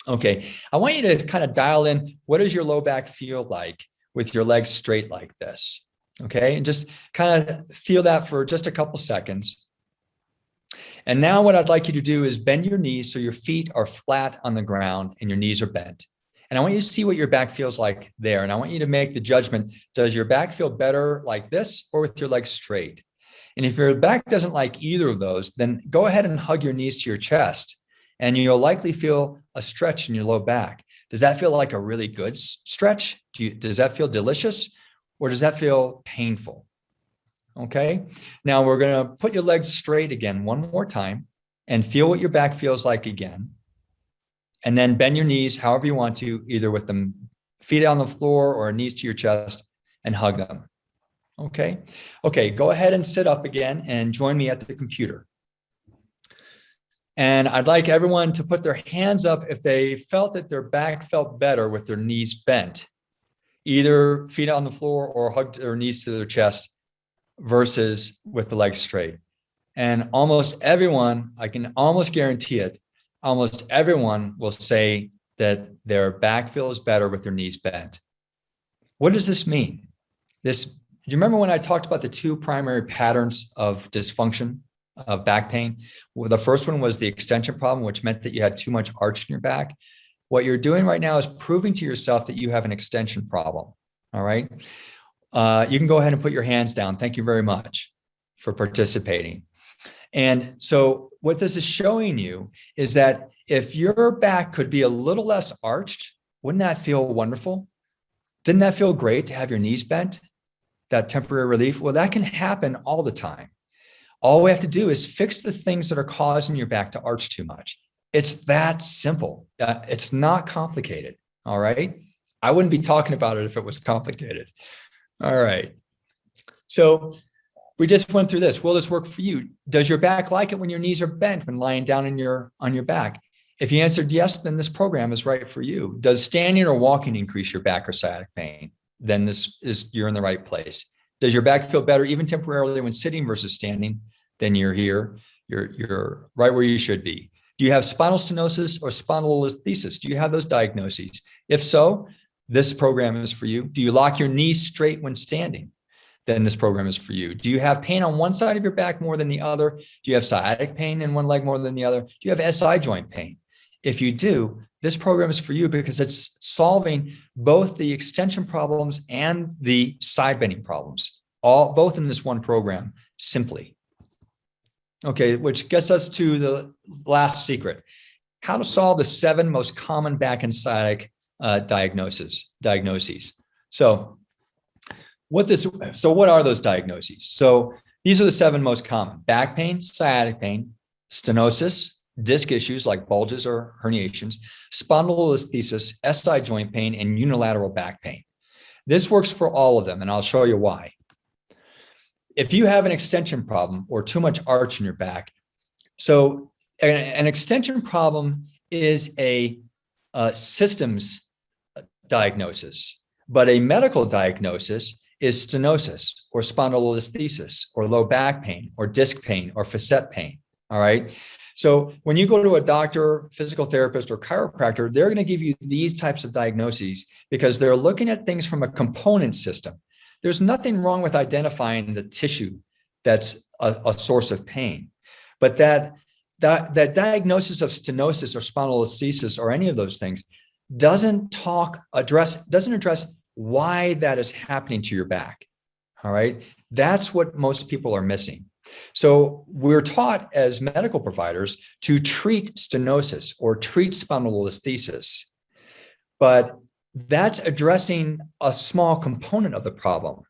Okay, I want you to kind of dial in, what does your low back feel like with your legs straight like this? Okay, and just kind of feel that for just a couple seconds. And now what I'd like you to do is bend your knees so your feet are flat on the ground and your knees are bent. And I want you to see what your back feels like there. And I want you to make the judgment, does your back feel better like this or with your legs straight? And if your back doesn't like either of those, then go ahead and hug your knees to your chest and you'll likely feel a stretch in your low back. Does that feel like a really good stretch? Does that feel delicious or does that feel painful? Okay, now we're going to put your legs straight again one more time and feel what your back feels like again. And then bend your knees however you want to, either with them feet on the floor or knees to your chest and hug them. Okay, go ahead and sit up again and join me at the computer. And I'd like everyone to put their hands up if they felt that their back felt better with their knees bent, either feet on the floor or hugged their knees to their chest versus with the legs straight. And almost everyone, I can almost guarantee it, almost everyone will say that their back feels better with their knees bent. What does this mean? Do you remember when I talked about the two primary patterns of dysfunction of back pain? Well, the first one was the extension problem, which meant that you had too much arch in your back. What you're doing right now is proving to yourself that you have an extension problem. All right. You can go ahead and put your hands down. Thank you very much for participating. And so what this is showing you is that if your back could be a little less arched, wouldn't that feel wonderful? Didn't that feel great to have your knees bent? That temporary relief? Well, that can happen all the time. All we have to do is fix the things that are causing your back to arch too much. It's that simple. It's not complicated. All right. I wouldn't be talking about it if it was complicated. All right. So we just went through this. Will this work for you? Does your back like it when your knees are bent when lying down on your back? If you answered yes, then this program is right for you. Does standing or walking increase your back or sciatic pain? Then you're in the right place. Does your back feel better even temporarily when sitting versus standing? Then you're here. You're right where you should be. Do you have spinal stenosis or spondylolisthesis? Do you have those diagnoses? If so, this program is for you. Do you lock your knees straight when standing? Then this program is for you. Do you have pain on one side of your back more than the other? Do you have sciatic pain in one leg more than the other? Do you have SI joint pain? If you do, this program is for you because it's solving both the extension problems and the side bending problems, both in this one program, simply. Okay, which gets us to the last secret: how to solve the 7 most common back and sciatic diagnoses. So what are those diagnoses? So these are the 7 most common: back pain, sciatic pain, stenosis, disc issues like bulges or herniations, spondylolisthesis, SI joint pain, and unilateral back pain. This works for all of them, and I'll show you why. If you have an extension problem or too much arch in your back, so an extension problem is a systems diagnosis, but a medical diagnosis is stenosis or spondylolisthesis or low back pain or disc pain or facet pain. All right. So when you go to a doctor, physical therapist, or chiropractor, they're going to give you these types of diagnoses because they're looking at things from a component system. There's nothing wrong with identifying the tissue that's a source of pain, but that diagnosis of stenosis or spondylolisthesis or any of those things doesn't address why that is happening to your back. All right. That's what most people are missing. So we're taught as medical providers to treat stenosis or treat spondylolisthesis, but that's addressing a small component of the problem.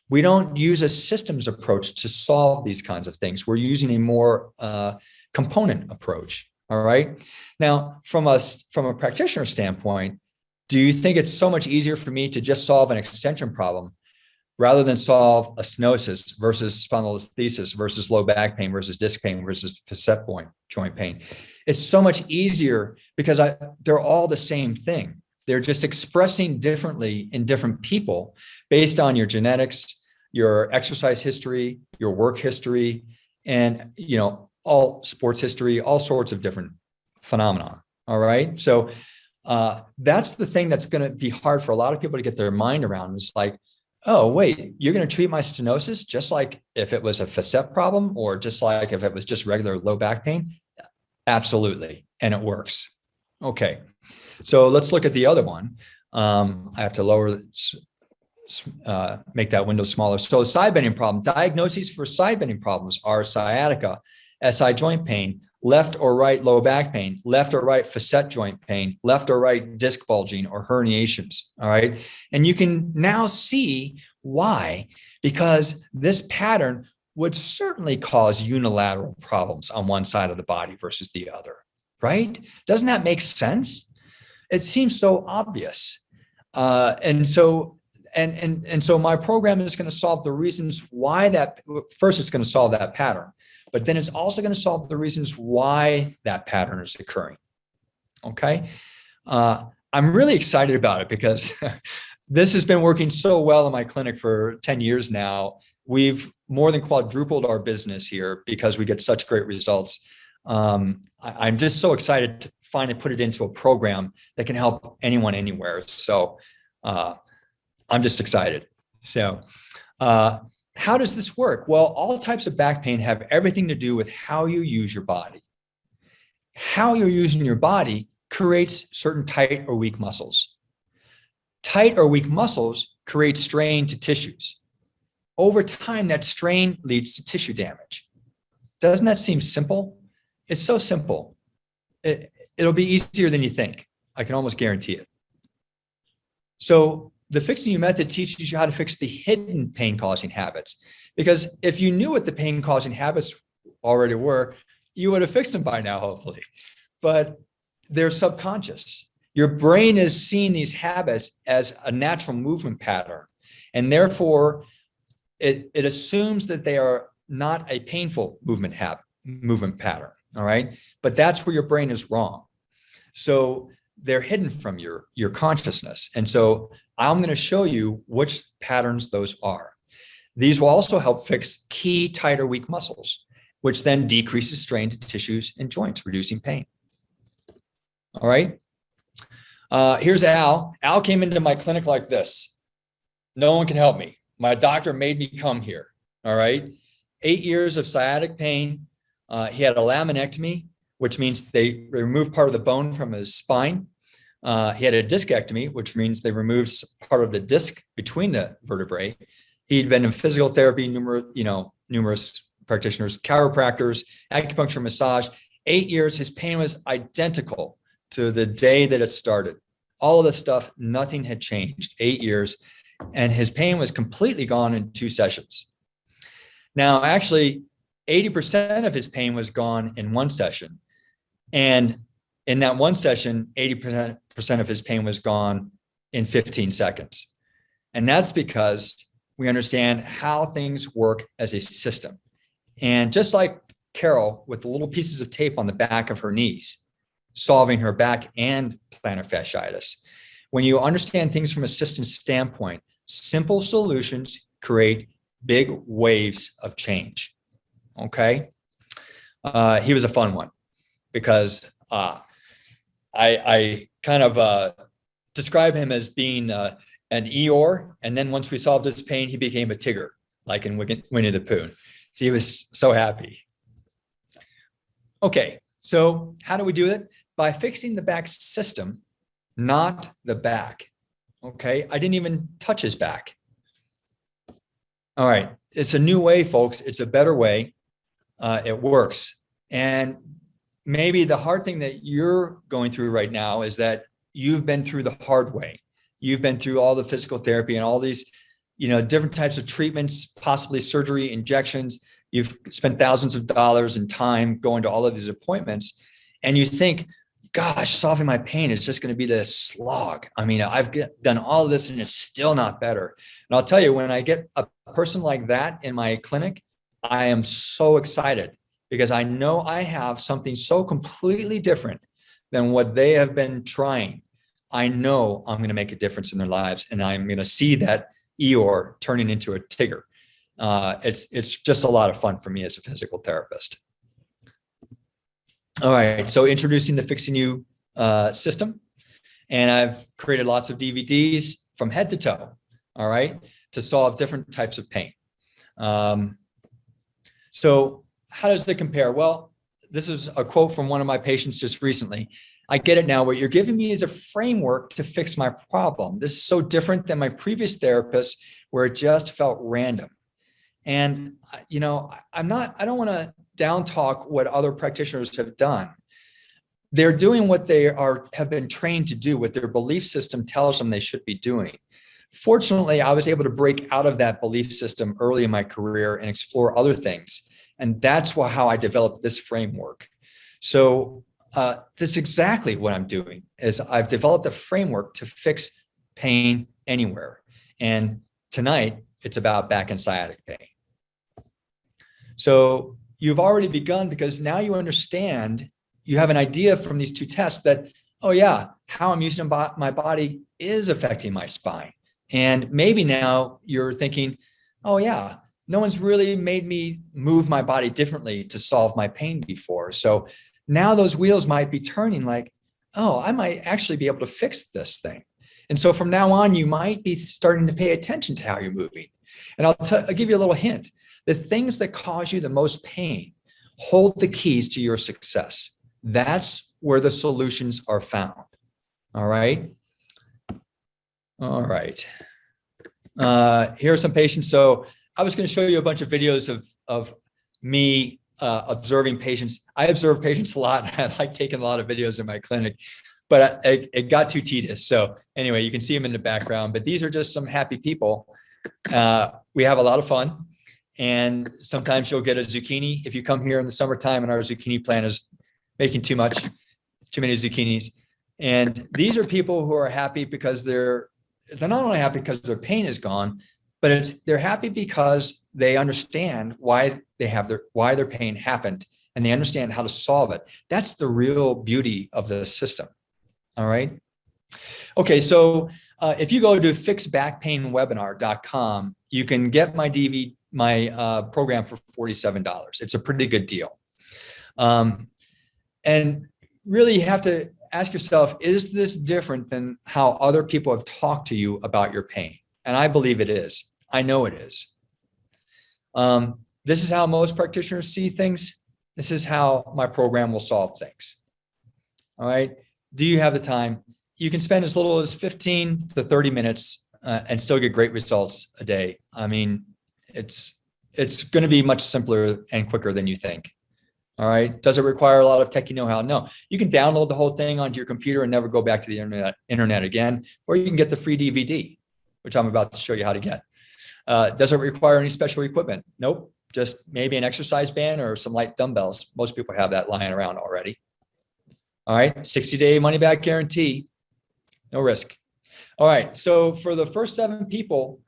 We don't use a systems approach to solve these kinds of things. We're using a more component approach. All right. Now, from a practitioner standpoint, do you think it's so much easier for me to just solve an extension problem rather than solve a stenosis versus spondylolisthesis versus low back pain versus disc pain versus facet joint pain? It's so much easier because they're all the same thing. They're just expressing differently in different people based on your genetics, your exercise history, your work history, and all sports history, all sorts of different phenomena. All right. So that's the thing that's going to be hard for a lot of people to get their mind around. It's like, oh, wait, you're going to treat my stenosis just like if it was a facet problem or just like if it was just regular low back pain? Absolutely. And it works. Okay. So let's look at the other one. I have to make that window smaller. So side bending problem, diagnoses for side bending problems are sciatica, SI joint pain, left or right low back pain, left or right facet joint pain, left or right disc bulging or herniations. All right. And you can now see why, because this pattern would certainly cause unilateral problems on one side of the body versus the other. Right? Doesn't that make sense? It seems so obvious. And so my program is going to solve the reasons why first it's going to solve that pattern, but then it's also going to solve the reasons why that pattern is occurring. Okay. I'm really excited about it because this has been working so well in my clinic for 10 years now. We've more than quadrupled our business here because we get such great results. I'm just so excited to finally put it into a program that can help anyone anywhere. So I'm just excited. So how does this work? Well, all types of back pain have everything to do with how you use your body. How you're using your body creates certain tight or weak muscles. Tight or weak muscles create strain to tissues. Over time, that strain leads to tissue damage. Doesn't that seem simple? It's so simple. It'll be easier than you think. I can almost guarantee it. So the Fixing You method teaches you how to fix the hidden pain-causing habits. Because if you knew what the pain-causing habits already were, you would have fixed them by now, hopefully. But they're subconscious. Your brain is seeing these habits as a natural movement pattern. And therefore, it assumes that they are not a painful movement pattern, all right? But that's where your brain is wrong. So they're hidden from your consciousness. And so I'm going to show you which patterns those are. These will also help fix key tight or weak muscles, which then decreases strain to tissues and joints, reducing pain. All right. Here's Al. Al came into my clinic like this. No one can help me. My doctor made me come here. All right. 8 years of sciatic pain. He had a laminectomy, which means they removed part of the bone from his spine. He had a discectomy, which means they removed part of the disc between the vertebrae. He'd been in physical therapy, numerous practitioners, chiropractors, acupuncture, massage. 8 years, his pain was identical to the day that it started. All of this stuff, nothing had changed. 8 years, and his pain was completely gone in 2 sessions. Now, actually, 80% of his pain was gone in 1 session. And in that 1 session, 80% of his pain was gone in 15 seconds. And that's because we understand how things work as a system. And just like Carol with the little pieces of tape on the back of her knees, solving her back and plantar fasciitis, when you understand things from a system standpoint, simple solutions create big waves of change. Okay. He was a fun one because I kind of describe him as being an Eeyore. And then once we solved his pain, he became a Tigger, like in Winnie the Pooh. So he was so happy. Okay. So how do we do it? By fixing the back system, not the back. Okay. I didn't even touch his back. All right. It's a new way, folks. It's a better way. It works. And maybe the hard thing that you're going through right now is that you've been through the hard way. You've been through all the physical therapy and all these, different types of treatments, possibly surgery, injections. You've spent thousands of dollars and time going to all of these appointments. And you think, gosh, solving my pain is just going to be this slog. I mean, I've done all of this and it's still not better. And I'll tell you, when I get a person like that in my clinic, I am so excited because I know I have something so completely different than what they have been trying. I know I'm going to make a difference in their lives, and I'm going to see that Eeyore turning into a Tigger. It's just a lot of fun for me as a physical therapist. All right, so introducing the Fixing You system, and I've created lots of DVDs from head to toe, all right, to solve different types of pain. So how does it compare? Well, this is a quote from one of my patients just recently. I get it now. What you're giving me is a framework to fix my problem. This is so different than my previous therapist where it just felt random. And, I don't want to down talk what other practitioners have done. They're doing what they have been trained to do, what their belief system tells them they should be doing. Fortunately, I was able to break out of that belief system early in my career and explore other things. And that's how I developed this framework. So this is exactly what I'm doing is I've developed a framework to fix pain anywhere. And tonight it's about back and sciatic pain. So you've already begun because now you understand, you have an idea from these 2 tests that, oh yeah, how I'm using my body is affecting my spine. And maybe now you're thinking, oh yeah, no one's really made me move my body differently to solve my pain before. So now those wheels might be turning like, oh, I might actually be able to fix this thing. And so from now on, you might be starting to pay attention to how you're moving. And I'll give you a little hint. The things that cause you the most pain hold the keys to your success. That's where the solutions are found. All right. All right. Here are some patients. So I was going to show you a bunch of videos of me observing patients. I observe patients a lot. I like taking a lot of videos in my clinic, but it got too tedious. So anyway, you can see them in the background, but these are just some happy people. We have a lot of fun, and sometimes you'll get a zucchini if you come here in the summertime and our zucchini plant is making too many zucchinis. And these are people who are happy because they're not only happy because their pain is gone, but they're happy because they understand why their pain happened, and they understand how to solve it. That's the real beauty of the system. All right. Okay. So if you go to fixbackpainwebinar.com, you can get my program for $47. It's a pretty good deal. And really you have to ask yourself, is this different than how other people have talked to you about your pain? And I believe it is. I know it is. This is how most practitioners see things. This is how my program will solve things. All right. Do you have the time? You can spend as little as 15 to 30 minutes and still get great results a day. I mean, it's going to be much simpler and quicker than you think. All right. Does it require a lot of techie know-how? No. You can download the whole thing onto your computer and never go back to the internet again, or you can get the free DVD, which I'm about to show you how to get. Does it require any special equipment? Nope. Just maybe an exercise band or some light dumbbells. Most people have that lying around already. All right. 60-day money-back guarantee. No risk. All right. So for the first 7 people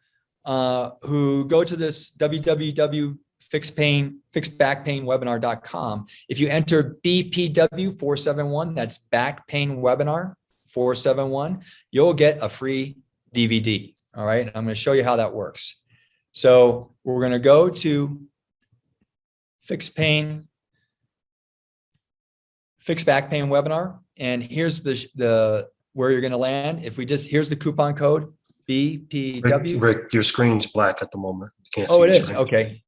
who go to this www.fixbackpainwebinar.com, if you enter BPW 471, that's back pain webinar 471, you'll get a free DVD. All right. I'm going to show you how that works. So we're going to go to Fix Back Pain Webinar, and here's the where you're going to land. If we just, here's the coupon code BPW. Rick, your screen's black at the moment. You can't see Oh, it is. screen. Okay.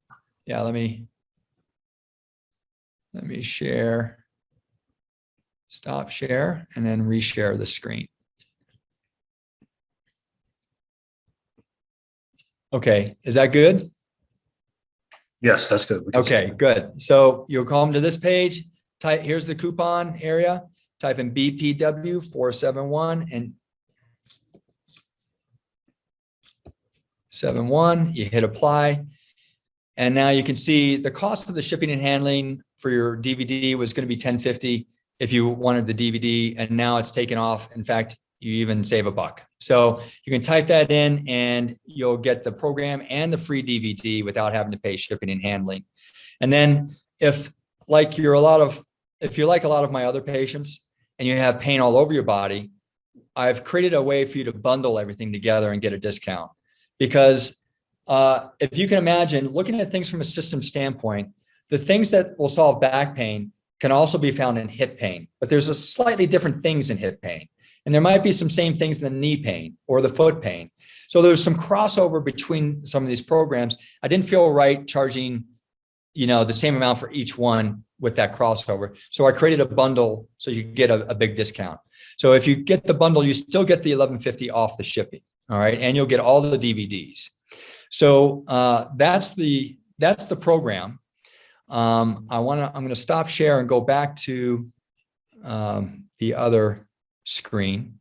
Yeah. Let me share, stop share, and then reshare the screen. Okay. Is that good? Yes, that's good. Okay, good. So you'll come to this page, type, here's the coupon area, type in BPW 471 and 71, you hit apply. And now you can see the cost of the shipping and handling for your DVD was going to be $10.50 if you wanted the DVD, and now it's taken off. In fact, you even save $1. So you can type that in and you'll get the program and the free DVD without having to pay shipping and handling. And then if you're a lot of my other patients and you have pain all over your body, I've created a way for you to bundle everything together and get a discount. Because if you can imagine looking at things from a system standpoint, the things that will solve back pain can also be found in hip pain, but there's a slightly different things in hip pain. And there might be some same things in the knee pain or the foot pain. So there's some crossover between some of these programs. I didn't feel right charging, the same amount for each one with that crossover. So I created a bundle so you get a big discount. So if you get the bundle, you still get the $11.50 off the shipping. All right. And you'll get all the DVDs. So that's the program. I'm going to stop share and go back to the other screen.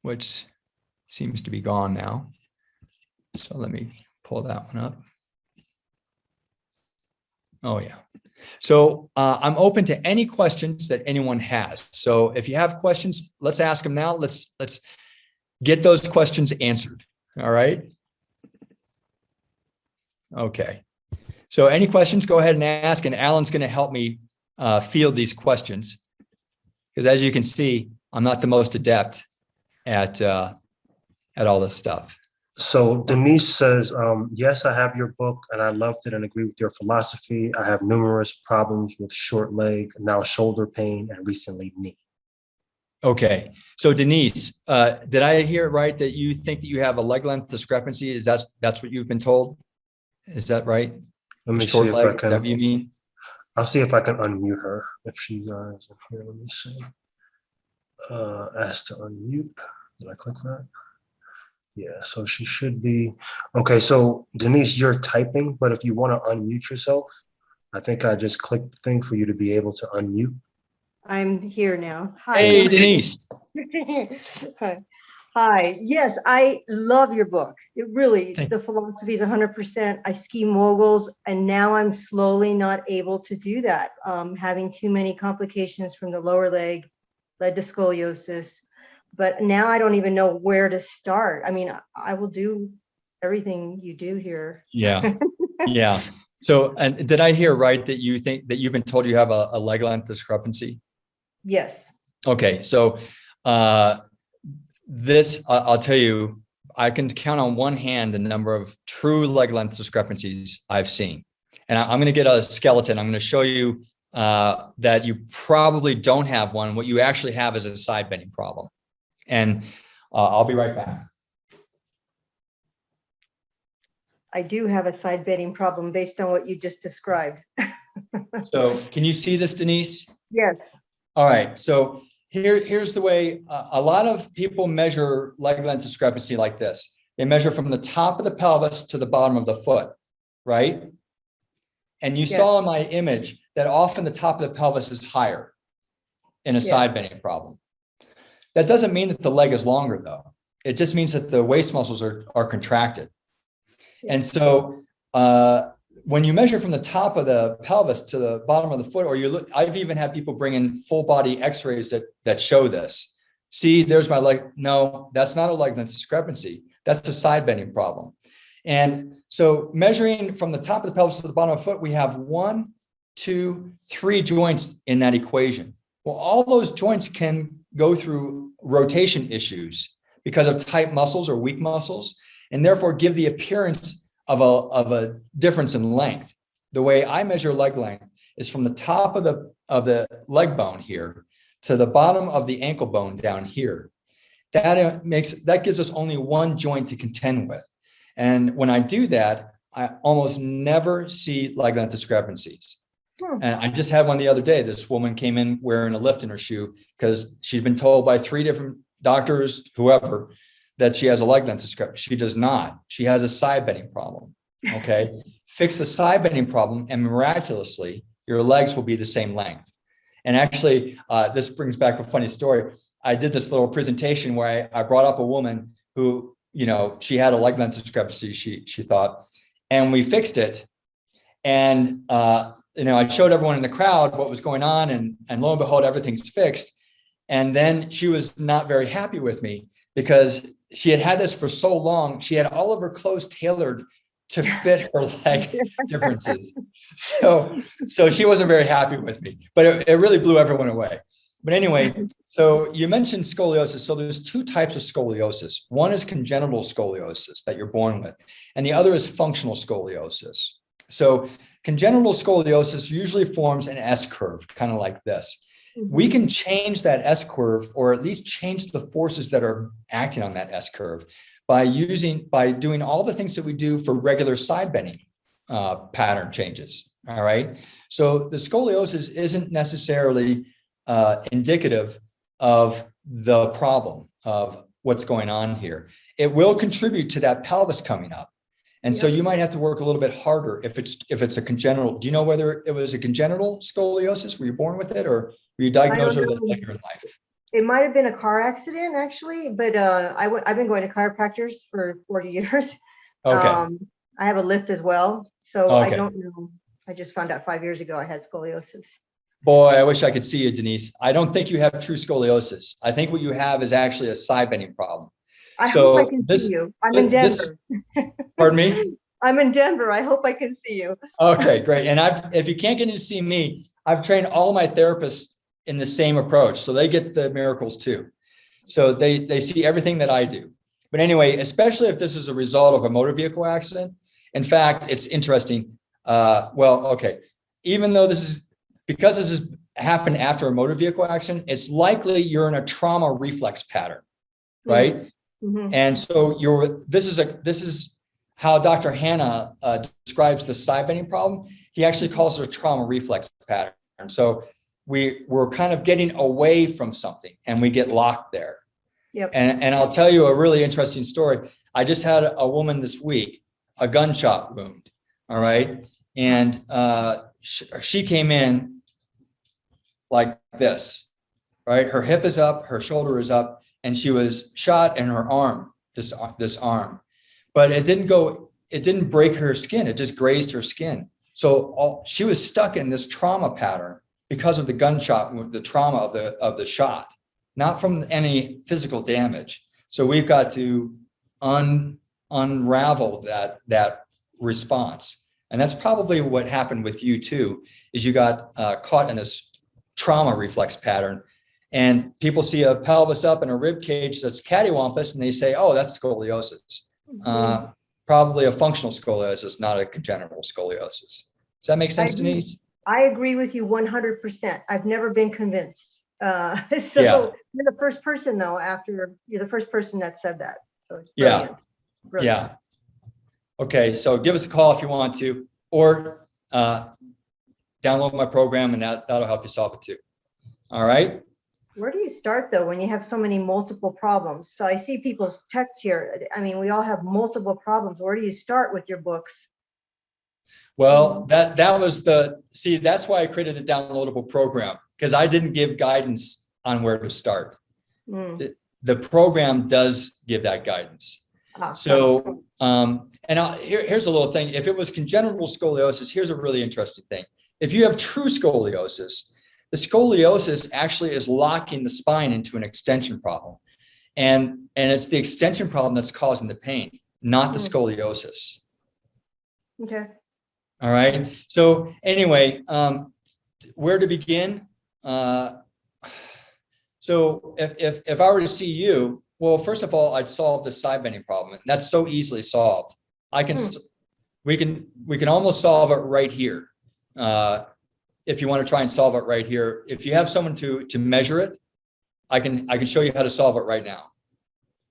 Which seems to be gone now. So let me pull that one up. Oh yeah. So I'm open to any questions that anyone has. So if you have questions, let's ask them now. Let's get those questions answered. All right. Okay. So any questions, go ahead and ask, and Alan's going to help me field these questions. Because as you can see, I'm not the most adept at at all this stuff? So Denise says, yes, I have your book and I loved it and agree with your philosophy. I have numerous problems with short leg, now shoulder pain, and recently knee. Okay. So Denise, did I hear it right that you think that you have a leg length discrepancy? That's what you've been told? Is that right? Let me see Short if leg, I is that what can, you mean? I'll see if I can unmute her if she is here. Let me see. Ask to unmute. Did I click that? Yeah, so she should be. Okay, so Denise, you're typing, but if you want to unmute yourself, I think I just clicked the thing for you to be able to unmute. I'm here now. Hi. Hey, Denise. Hi. Hi. Yes, I love your book. It really, Thank the philosophy is 100%. I ski moguls, and now I'm slowly not able to do that. Having too many complications from the lower leg led to scoliosis. But now I don't even know where to start. I mean, I will do everything you do here. Yeah. Yeah. So, and did I hear right that you think that you've been told you have a leg length discrepancy? Yes. Okay. So, I'll tell you, I can count on one hand the number of true leg length discrepancies I've seen. And I'm going to get a skeleton. I'm going to show you that you probably don't have one. What you actually have is a side bending problem. And I'll be right back. I do have a side bending problem based on what you just described. So can you see this, Denise? Yes. All right. So here's the way a lot of people measure leg length discrepancy like this. They measure from the top of the pelvis to the bottom of the foot, right? And you saw in my image that often the top of the pelvis is higher in a side bending problem. That doesn't mean that the leg is longer, though. It just means that the waist muscles are contracted. And so when you measure from the top of the pelvis to the bottom of the foot, or you look, I've even had people bring in full body x-rays that show this. See, there's my leg. No, that's not a leg length discrepancy. That's a side bending problem. And so measuring from the top of the pelvis to the bottom of the foot, we have 1, 2, 3 joints in that equation. Well, all those joints can go through rotation issues because of tight muscles or weak muscles, and therefore give the appearance of a difference in length. The way I measure leg length is from the top of the leg bone here to the bottom of the ankle bone down here. That gives us only one joint to contend with. And when I do that, I almost never see leg length discrepancies. And I just had one the other day. This woman came in wearing a lift in her shoe because she's been told by 3 different doctors, whoever, that she has a leg length discrepancy. She does not. She has a side bending problem. Okay. Fix the side bending problem, and miraculously, your legs will be the same length. And actually, this brings back a funny story. I did this little presentation where I brought up a woman who, she had a leg length discrepancy, she thought, and we fixed it. And, I showed everyone in the crowd what was going on, and lo and behold, everything's fixed. And then she was not very happy with me because she had this for so long. She had all of her clothes tailored to fit her leg differences. So she wasn't very happy with me, but it really blew everyone away. But anyway, so you mentioned scoliosis. So there's 2 types of scoliosis. One is congenital scoliosis that you're born with, and the other is functional scoliosis. So congenital scoliosis usually forms an S curve, kind of like this. We can change that S curve, or at least change the forces that are acting on that S curve by doing all the things that we do for regular side bending pattern changes. All right. So the scoliosis isn't necessarily indicative of the problem of what's going on here. It will contribute to that pelvis coming up. And so you might have to work a little bit harder if it's a congenital. Do you know whether it was a congenital scoliosis? Were you born with it, or were you diagnosed with it later in life? It might have been a car accident, actually, but I've been going to chiropractors for 40 years. Okay. I have a lift as well, so Okay. I don't know. I just found out 5 years ago I had scoliosis. Boy, I wish I could see you, Denise. I don't think you have true scoliosis. I think what you have is actually a side bending problem. I hope I can see you. I'm in Denver. Pardon me? I'm in Denver. I hope I can see you. Okay, great. And if you can't get in to see me, I've trained all my therapists in the same approach. So they get the miracles too. So they see everything that I do. But anyway, especially if this is a result of a motor vehicle accident. In fact, it's interesting. Okay. Even though because this has happened after a motor vehicle accident, it's likely you're in a trauma reflex pattern, right? Mm-hmm. And so this is how Dr. Hanna describes the side bending problem. He actually calls it a trauma reflex pattern. So we're kind of getting away from something and we get locked there. Yep. And I'll tell you a really interesting story. I just had a woman this week, a gunshot wound. All right. And she came in like this, right? Her hip is up, her shoulder is up, and she was shot in her arm, this arm. But it didn't break her skin. It just grazed her skin. So she was stuck in this trauma pattern because of the gunshot, the trauma of the shot, not from any physical damage. So we've got to unravel that response. And that's probably what happened with you too, is you got caught in this trauma reflex pattern. And people see a pelvis up and a rib cage that's cattywampus, and they say, oh, that's scoliosis. Probably a functional scoliosis, not a congenital scoliosis. Does that make sense, Denise? I agree with you 100%. I've never been convinced. Yeah. You're the first person though, you're the first person that said that. So it's brilliant. Brilliant. Yeah. Okay. So give us a call if you want to, or download my program and that'll help you solve it too. All right. Where do you start though, when you have so many multiple problems? So I see people's text here. I mean, we all have multiple problems. Where do you start with your books? Well, that's why I created a downloadable program, because I didn't give guidance on where to start. The program does give that guidance. So, here's a little thing. If it was congenital scoliosis, here's a really interesting thing. If you have true scoliosis, the scoliosis actually is locking the spine into an extension problem. And it's the extension problem that's causing the pain, not the scoliosis. Okay. All right. So anyway, where to begin? So if I were to see you, well, first of all, I'd solve the side bending problem. And that's so easily solved. We can almost solve it right here. If you want to try and solve it right here, if you have someone to measure it, I can show you how to solve it right now.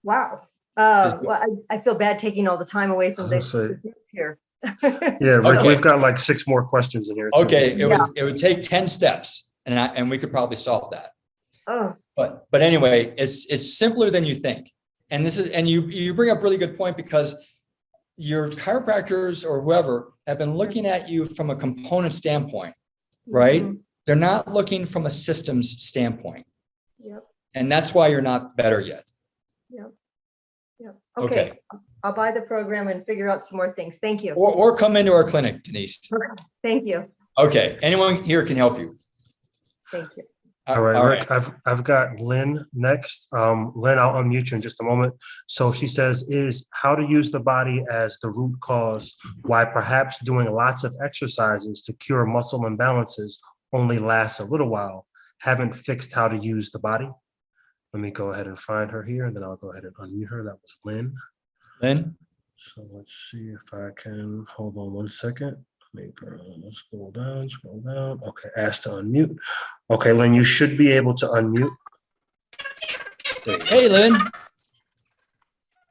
Wow. Well, I feel bad taking all the time away from this here. Yeah, Rick, okay. We've got like 6 more questions in here. Too. Okay, it would take 10 steps, and we could probably solve that. Oh. But anyway, it's simpler than you think. And you bring up a really good point, because your chiropractors or whoever have been looking at you from a component standpoint, right? They're not looking from a systems standpoint. Yep. And that's why you're not better yet. Yep. Okay. I'll buy the program and figure out some more things. Thank you. Or come into our clinic, Denise. Thank you. Okay. Anyone here can help you. Thank you. All right, Rick, I've got Lynn next. Lynn, I'll unmute you in just a moment. So she says, is how to use the body as the root cause, why perhaps doing lots of exercises to cure muscle imbalances only lasts a little while. Haven't fixed how to use the body. Let me go ahead and find her here, and then I'll go ahead and unmute her. That was Lynn. Lynn? So let's see if I can, hold on one second. Let's scroll down. Okay, ask to unmute. Okay, Lynn, you should be able to unmute. Hey, Lynn.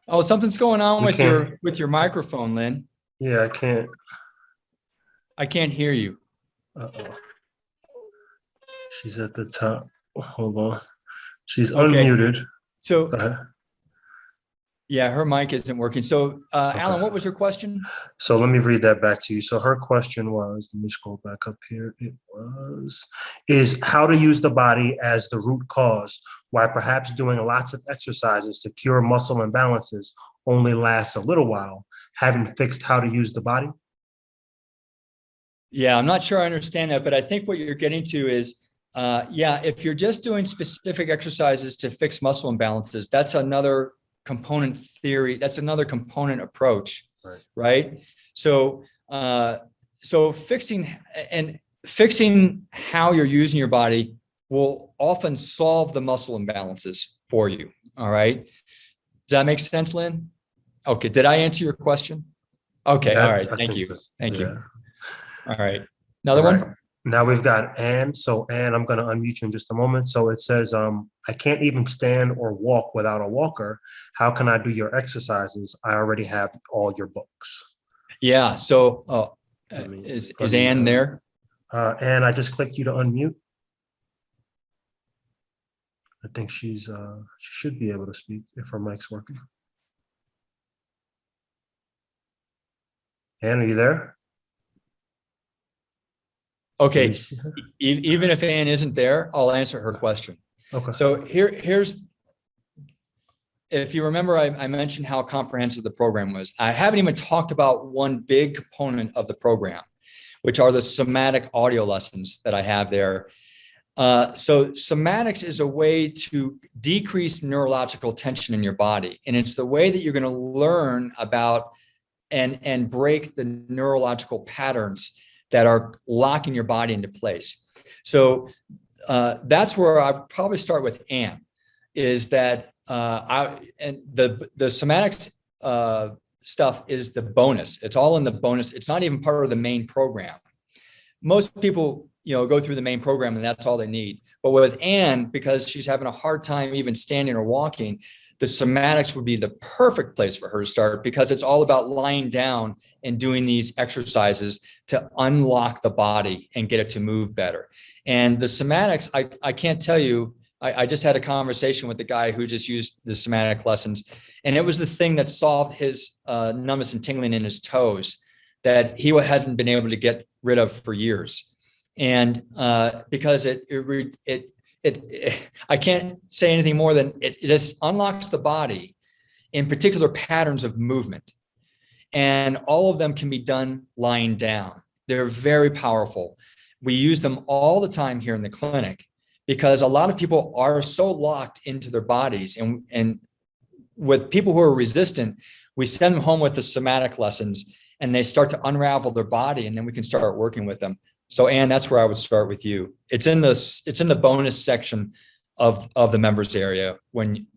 Oh, something's going on with your microphone, Lynn. Yeah, I can't hear you. Uh-oh. She's at the top. Hold on. She's unmuted. So, yeah, her mic isn't working. So, Alan, what was your question? So let me read that back to you. So her question was, let me scroll back up here. Is how to use the body as the root cause, why perhaps doing lots of exercises to cure muscle imbalances only lasts a little while. Haven't fixed how to use the body? Yeah, I'm not sure I understand that, but I think what you're getting to is, if you're just doing specific exercises to fix muscle imbalances, that's another component theory. That's another component approach, right? So, fixing how you're using your body will often solve the muscle imbalances for you. All right. Does that make sense, Lynn? Okay. Did I answer your question? Okay. All right. I Thank think you. that's- Thank yeah. you. All right. Another All right. one? Now we've got Anne. So Anne, I'm going to unmute you in just a moment. So it says, I can't even stand or walk without a walker. How can I do your exercises? I already have all your books. Yeah. So Let me- is let me, Ann there? Anne, I just clicked you to unmute. I think she should be able to speak if her mic's working. Anne, are you there? Okay. We see her? Even if Ann isn't there, I'll answer her question. Okay. So here's, if you remember, I mentioned how comprehensive the program was. I haven't even talked about one big component of the program, which are the somatic audio lessons that I have there. So somatics is a way to decrease neurological tension in your body. And it's the way that you're going to learn about and break the neurological patterns that are locking your body into place. So that's where I would probably start with Ann, is that the somatics stuff is the bonus. It's all in the bonus. It's not even part of the main program. Most people, go through the main program and that's all they need. But with Ann, because she's having a hard time even standing or walking, the somatics would be the perfect place for her to start, because it's all about lying down and doing these exercises to unlock the body and get it to move better. And the somatics, I can't tell you, I just had a conversation with the guy who just used the somatic lessons, and it was the thing that solved his numbness and tingling in his toes that he hadn't been able to get rid of for years. And because I can't say anything more than it just unlocks the body in particular patterns of movement. And all of them can be done lying down. They're very powerful. We use them all the time here in the clinic because a lot of people are so locked into their bodies. And with people who are resistant, we send them home with the somatic lessons and they start to unravel their body, and then we can start working with them. So Ann, that's where I would start with you. It's in the bonus section of the members area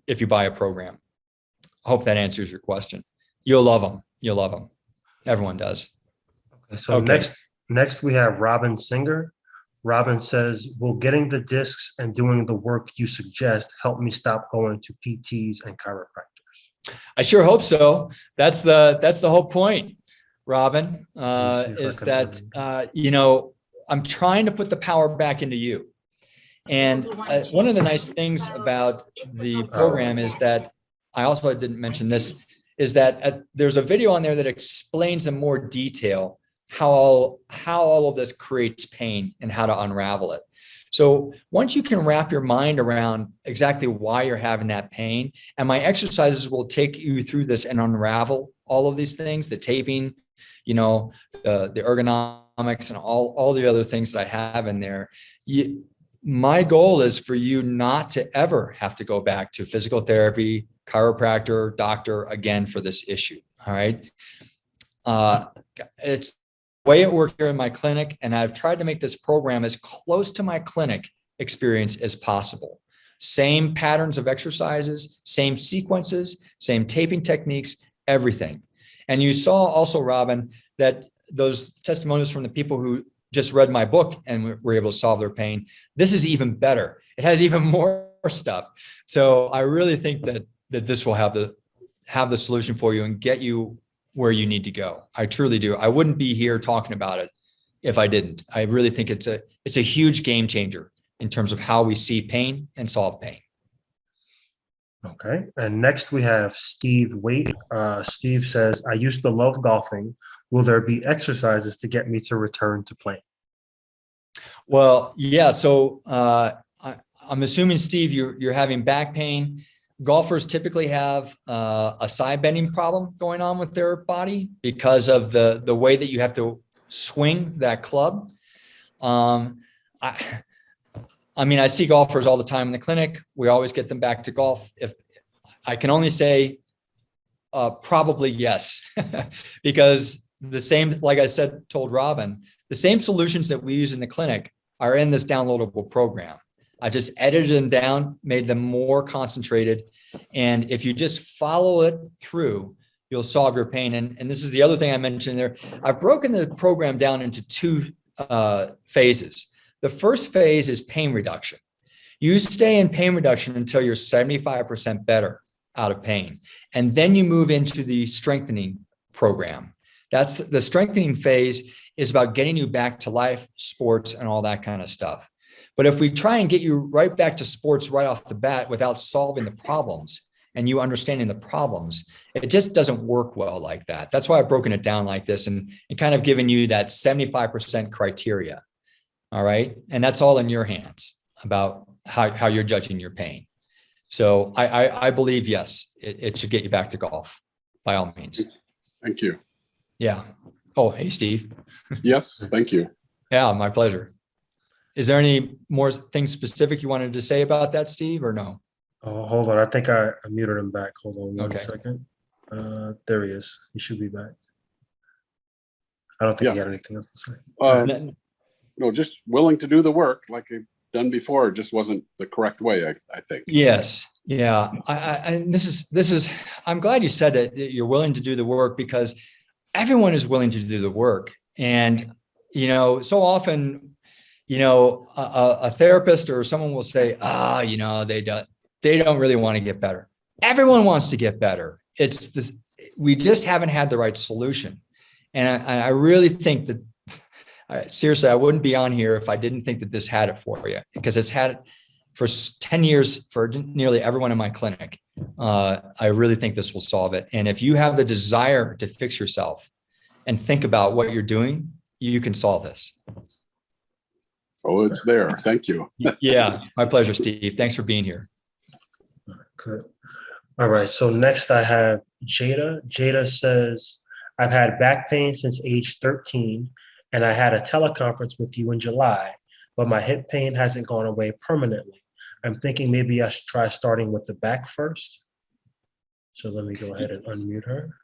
if you buy a program. I hope that answers your question. You'll love them. You'll love them. Everyone does. Okay, so next we have Robin Singer. Robin says, will getting the discs and doing the work you suggest help me stop going to PTs and chiropractors? I sure hope so. That's the whole point, Robin, is that, I'm trying to put the power back into you. And one of the nice things about the program is that, I also didn't mention this, is that there's a video on there that explains in more detail how all of this creates pain and how to unravel it. So once you can wrap your mind around exactly why you're having that pain, and my exercises will take you through this and unravel all of these things, the taping, the ergonomics and all the other things that I have in there. My goal is for you not to ever have to go back to physical therapy, chiropractor, doctor again for this issue. All right. It's the way it worked here in my clinic, and I've tried to make this program as close to my clinic experience as possible. Same patterns of exercises, same sequences, same taping techniques, everything. And you saw also, Robin, that those testimonials from the people who just read my book and were able to solve their pain. This is even better. It has even more stuff. So I really think that this will have the solution for you and get you where you need to go. I truly do. I wouldn't be here talking about it if I didn't. I really think it's a huge game changer in terms of how we see pain and solve pain. Okay. And next we have Steve Waite. Steve says, I used to love golfing. Will there be exercises to get me to return to playing? Well, yeah. So I'm assuming, Steve, you're having back pain. Golfers typically have a side bending problem going on with their body because of the way that you have to swing that club. I mean, I see golfers all the time in the clinic. We always get them back to golf. If I can only say, probably yes, because the same, like I said, told Robin, the same solutions that we use in the clinic are in this downloadable program. I just edited them down, made them more concentrated. And if you just follow it through, you'll solve your pain. And this is the other thing I mentioned there. I've broken the program down into two phases. The first phase is pain reduction. You stay in pain reduction until you're 75% better out of pain. And then you move into the strengthening program. That's the strengthening phase is about getting you back to life, sports, and all that kind of stuff. But if we try and get you right back to sports right off the bat without solving the problems and you understanding the problems, it just doesn't work well like that. That's why I've broken it down like this and kind of given you that 75% criteria. All right. And that's all in your hands about how you're judging your pain. So I believe, yes, it should get you back to golf by all means. Thank you. Yeah. Oh, hey, Steve. Yes, thank you. Yeah, my pleasure. Is there any more things specific you wanted to say about that, Steve, or no? Oh, hold on. I think I muted him back. Hold on one Okay. second. There he is. He should be back. I don't think he had anything else to say. No, just willing to do the work like I've done before. It just wasn't the correct way, I think. Yes. Yeah. This is, I'm glad you said that you're willing to do the work because everyone is willing to do the work. And, so often, a therapist or someone will say, they don't really want to get better. Everyone wants to get better. We just haven't had the right solution. And I really think that, seriously, I wouldn't be on here if I didn't think that this had it for you, because it's had it for 10 years for nearly everyone in my clinic. I really think this will solve it. And if you have the desire to fix yourself and think about what you're doing, you can solve this. Oh, it's there. Thank you. Yeah, my pleasure, Steve. Thanks for being here. Good. All right. So next I have Jada. Jada says, I've had back pain since age 13, and I had a teleconference with you in July, but my hip pain hasn't gone away permanently. I'm thinking maybe I should try starting with the back first. So let me go ahead and unmute her.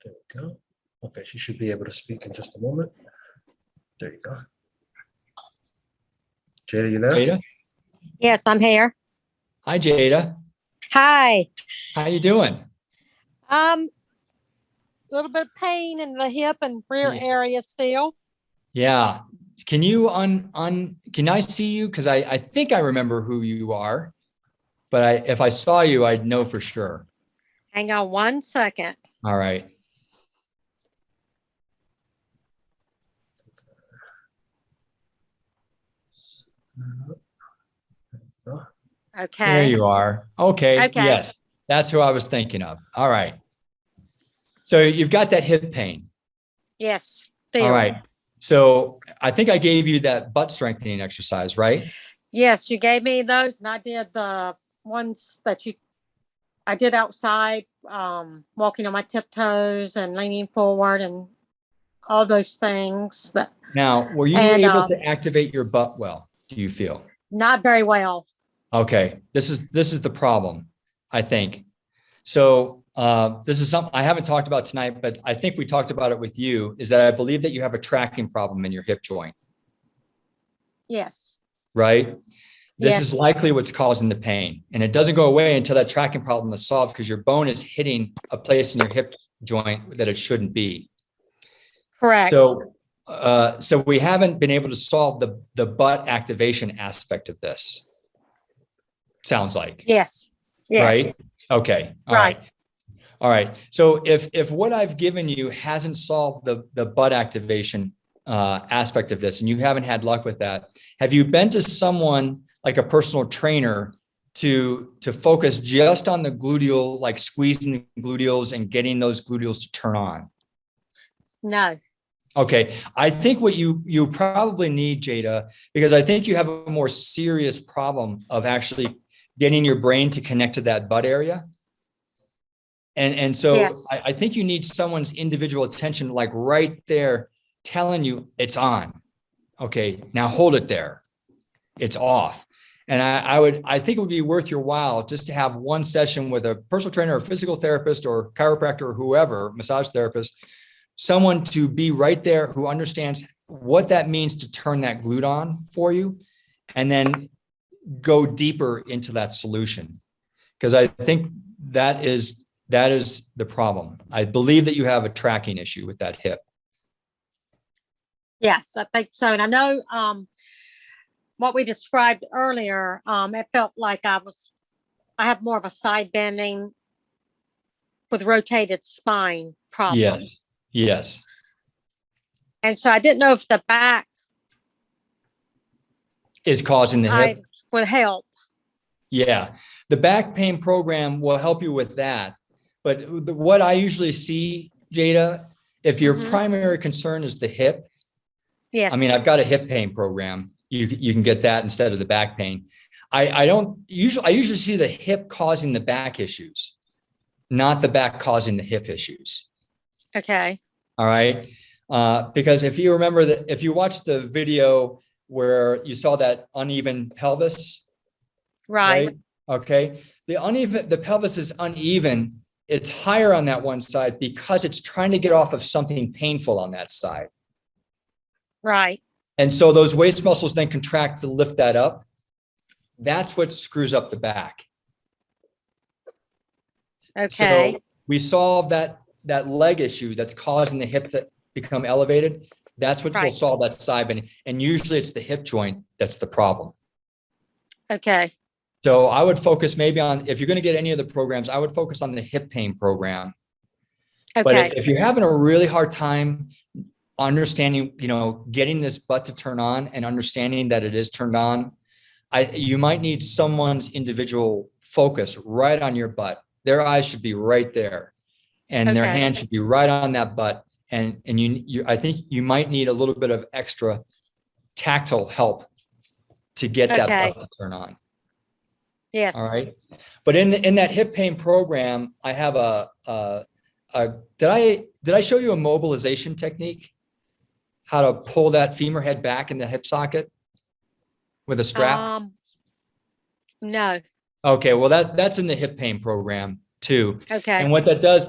There we go. Okay, she should be able to speak in just a moment. There you go. Jada, you there? Jada? Yes, I'm here. Hi, Jada. Hi. How you doing? A little bit of pain in the hip and rear Yeah. area still. Yeah. Can you can I see you? Because I think I remember who you are, but if I saw you, I'd know for sure. Hang on one second. All right. Okay. There you are. Okay. Okay. Yes. That's who I was thinking of. All right. So you've got that hip pain. Yes. All Still. right. So I think I gave you that butt strengthening exercise, right? Yes, you gave me those, and I did the ones that I did outside, walking on my tiptoes and leaning forward and all those things. That Now, were you able to activate your butt well? Do you feel? not very well. Okay. This is the problem, I think. So this is something I haven't talked about tonight, but I think we talked about it with you, is that I believe that you have a tracking problem in your hip joint, Yes. right? This Yes. is likely what's causing the pain. And it doesn't go away until that tracking problem is solved, because your bone is hitting a place in your hip joint that it shouldn't be. Correct. So we haven't been able to solve the butt activation aspect of this. Sounds like. Yes. Yes. Right? Okay. All right. All right. So if what I've given you hasn't solved the butt activation aspect of this, and you haven't had luck with that, have you been to someone like a personal trainer to focus just on the gluteal, like squeezing the gluteals and getting those gluteals to turn on? No. Okay. I think what you probably need, Jada, because I think you have a more serious problem of actually getting your brain to connect to that butt area. And so Yes. I think you need someone's individual attention, like right there, telling you it's on. Okay, now hold it there. It's off. And I think it would be worth your while just to have one session with a personal trainer or physical therapist or chiropractor or whoever, massage therapist, someone to be right there who understands what that means to turn that glute on for you. And then go deeper into that solution, because I think that is the problem. I believe that you have a tracking issue with that hip. Yes, I think so. And I know what we described earlier, it felt like I have more of a side bending with rotated spine problem. Yes. Yes. And so I didn't know if the back Is causing the hip. would help. Yeah. The back pain program will help you with that. But what I usually see, Jada, if your primary concern is the hip, Yes. I mean, I've got a hip pain program. You can get that instead of the back pain. I usually see the hip causing the back issues, not the back causing the hip issues. Okay. All right. Because if you remember that, if you watch the video where you saw that uneven pelvis, Right. Okay. The pelvis is uneven. It's higher on that one side because it's trying to get off of something painful on that side. Right. And so those waist muscles then contract to lift that up. That's what screws up the back. Okay. So we solve that leg issue that's causing the hip to become elevated. That's what will solve that side bending. And usually it's the hip joint that's the problem. Okay. So I would focus maybe on, if you're going to get any of the programs, I would focus on the hip pain program. Okay. But if you're having a really hard time understanding, getting this butt to turn on and understanding that it is turned on, you might need someone's individual focus right on your butt. Their eyes should be right there, and their hand should be right on that butt. And I think you might need a little bit of extra tactile help to get that butt to turn on. Yes. All right. But in that hip pain program, I have did I show you a mobilization technique? How to pull that femur head back in the hip socket with a strap? No. Okay. Well, that's in the hip pain program too. Okay. And what that does,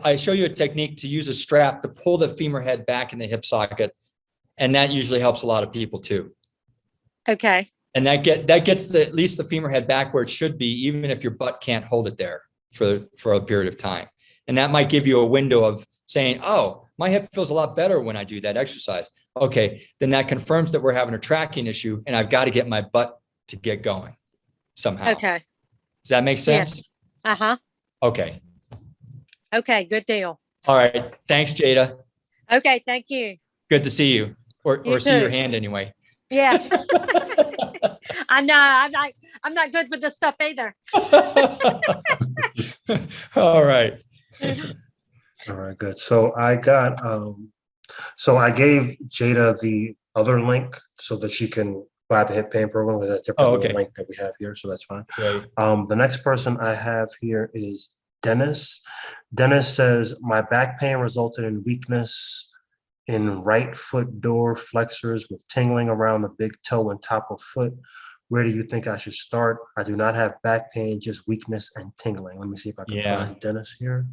I show you a technique to use a strap to pull the femur head back in the hip socket. And that usually helps a lot of people too. Okay. And that gets at least the femur head back where it should be, even if your butt can't hold it there for a period of time. And that might give you a window of saying, oh, my hip feels a lot better when I do that exercise. Okay, then that confirms that we're having a tracking issue and I've got to get my butt to get going somehow. Okay. Does that make sense? Yes. Uh-huh. Okay. Okay, good deal. All right. Thanks, Jada. Okay, thank you. Good to see you, or You see your too. hand anyway. Yeah. I know. I'm not good with this stuff either. All right. All right, good. So I got, so I gave Jada the other link so that she can buy the hip pain program with a different little link that we have here. So that's fine. Great. The next person I have here is Dennis. Dennis says, my back pain resulted in weakness in right foot door flexors with tingling around the big toe and top of foot. Where do you think I should start? I do not have back pain, just weakness and tingling. Let me see if I can find Dennis here.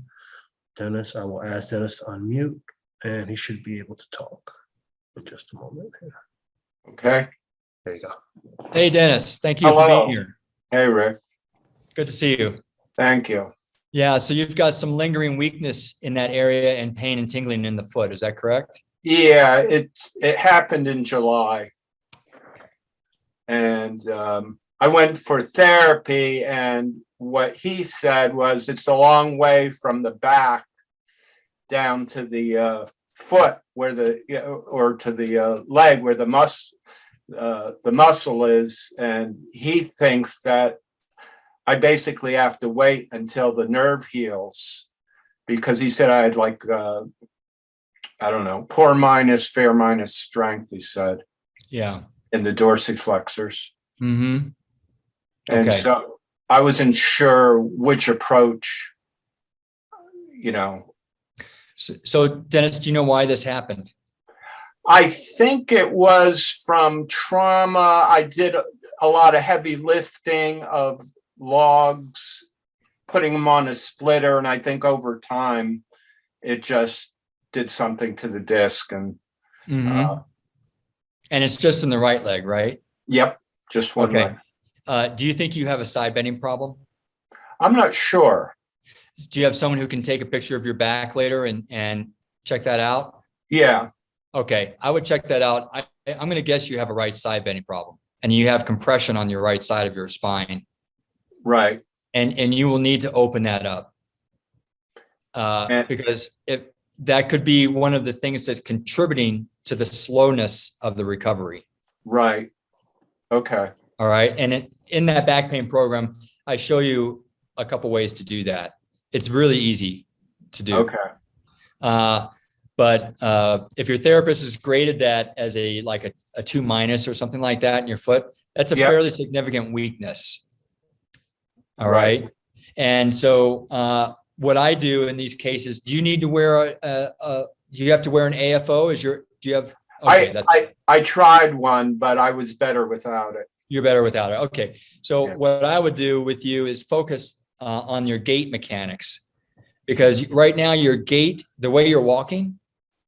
Dennis, I will ask Dennis to unmute and he should be able to talk in just a moment here. Okay. There you go. Hey, Dennis. Thank you for being here. Hey, Rick. Good to see you. Thank you. Yeah, so you've got some lingering weakness in that area and pain and tingling in the foot. Is that correct? Yeah, it happened in July. And I went for therapy, and what he said was it's a long way from the back down to the foot where or to the leg where the muscle is. And he thinks that I basically have to wait until the nerve heals, because he said I had like, I don't know, poor minus, fair minus strength, he said. Yeah. In the dorsiflexors. Mm-hmm. And so I wasn't sure which approach, So Dennis, do you know why this happened? I think it was from trauma. I did a lot of heavy lifting of logs, putting them on a splitter. And I think over time, it just did something to the disc. And and it's just in the right leg, right? Yep. Just one leg. Do you think you have a side bending problem? I'm not sure. Do you have someone who can take a picture of your back later and check that out? Yeah, Okay, I would check that out. I'm going to guess you have a right side bending problem and you have compression on your right side of your spine, right. and you will need to open that up And- because that could be one of the things that's contributing to the slowness of the recovery. Right. Okay. All right. And in that back pain program, I show you a couple ways to do that. It's really easy to do. Okay. But if your therapist has graded that as a 2- or something like that in your foot, that's a Yep. fairly significant weakness. All Right. right. And so what I do in these cases, do you need to wear do you have to wear an AFO? Do you have, okay, I tried one, but I was better without it. you're better without it. Okay. So Yeah. what I would do with you is focus on your gait mechanics, because right now your gait, the way you're walking,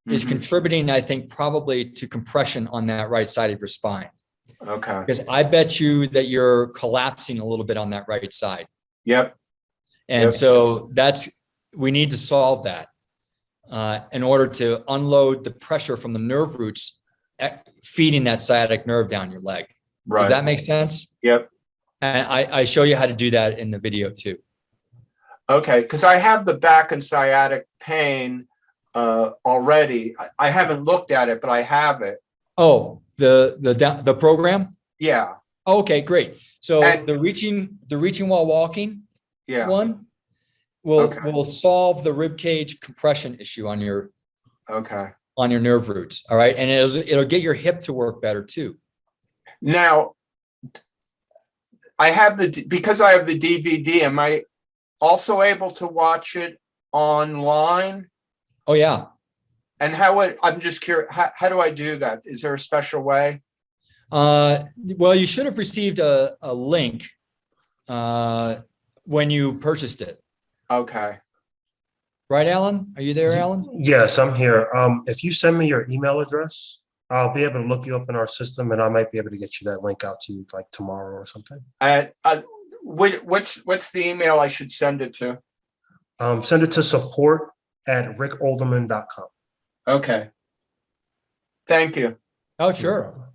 is Mhm. contributing, I think, probably to compression on that right side of your spine. Okay. Because I bet you that you're collapsing a little bit on that right side. Yep. And Yep. so we need to solve that in order to unload the pressure from the nerve roots feeding that sciatic nerve down your leg. Right. Does that make sense? Yep. And I show you how to do that in the video too. Okay. Because I have the back and sciatic pain already. I haven't looked at it, but I have it. Oh, the program? Yeah. Oh, okay, great. So And- the reaching while walking Yeah. one Okay. will solve the rib cage compression issue on your Okay. nerve roots. All right. And it'll get your hip to work better too. Now, because I have the DVD, am I also able to watch it online? Oh yeah. And I'm just curious, how do I do that? Is there a special way? Well, you should have received a link when you purchased it. Okay. Right, Alan? Are you there, Alan? Yes, I'm here. If you send me your email address, I'll be able to look you up in our system, and I might be able to get you that link out to you like tomorrow or something. What's the email I should send it to? Send it to support@rickolderman.com. Okay. Thank you. Oh, sure.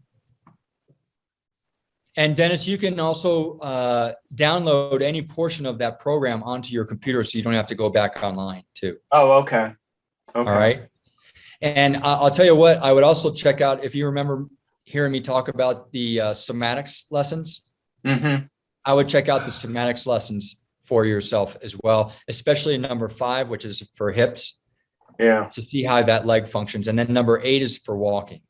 And Dennis, you can also download any portion of that program onto your computer, so you don't have to go back online too. Oh, okay. Okay. All right. And I'll tell you what, I would also check out, if you remember hearing me talk about the somatics lessons, Mm-hmm. I would check out the somatics lessons for yourself as well, especially number 5, which is for hips, Yeah. to see how that leg functions. And then number 8 is for walking.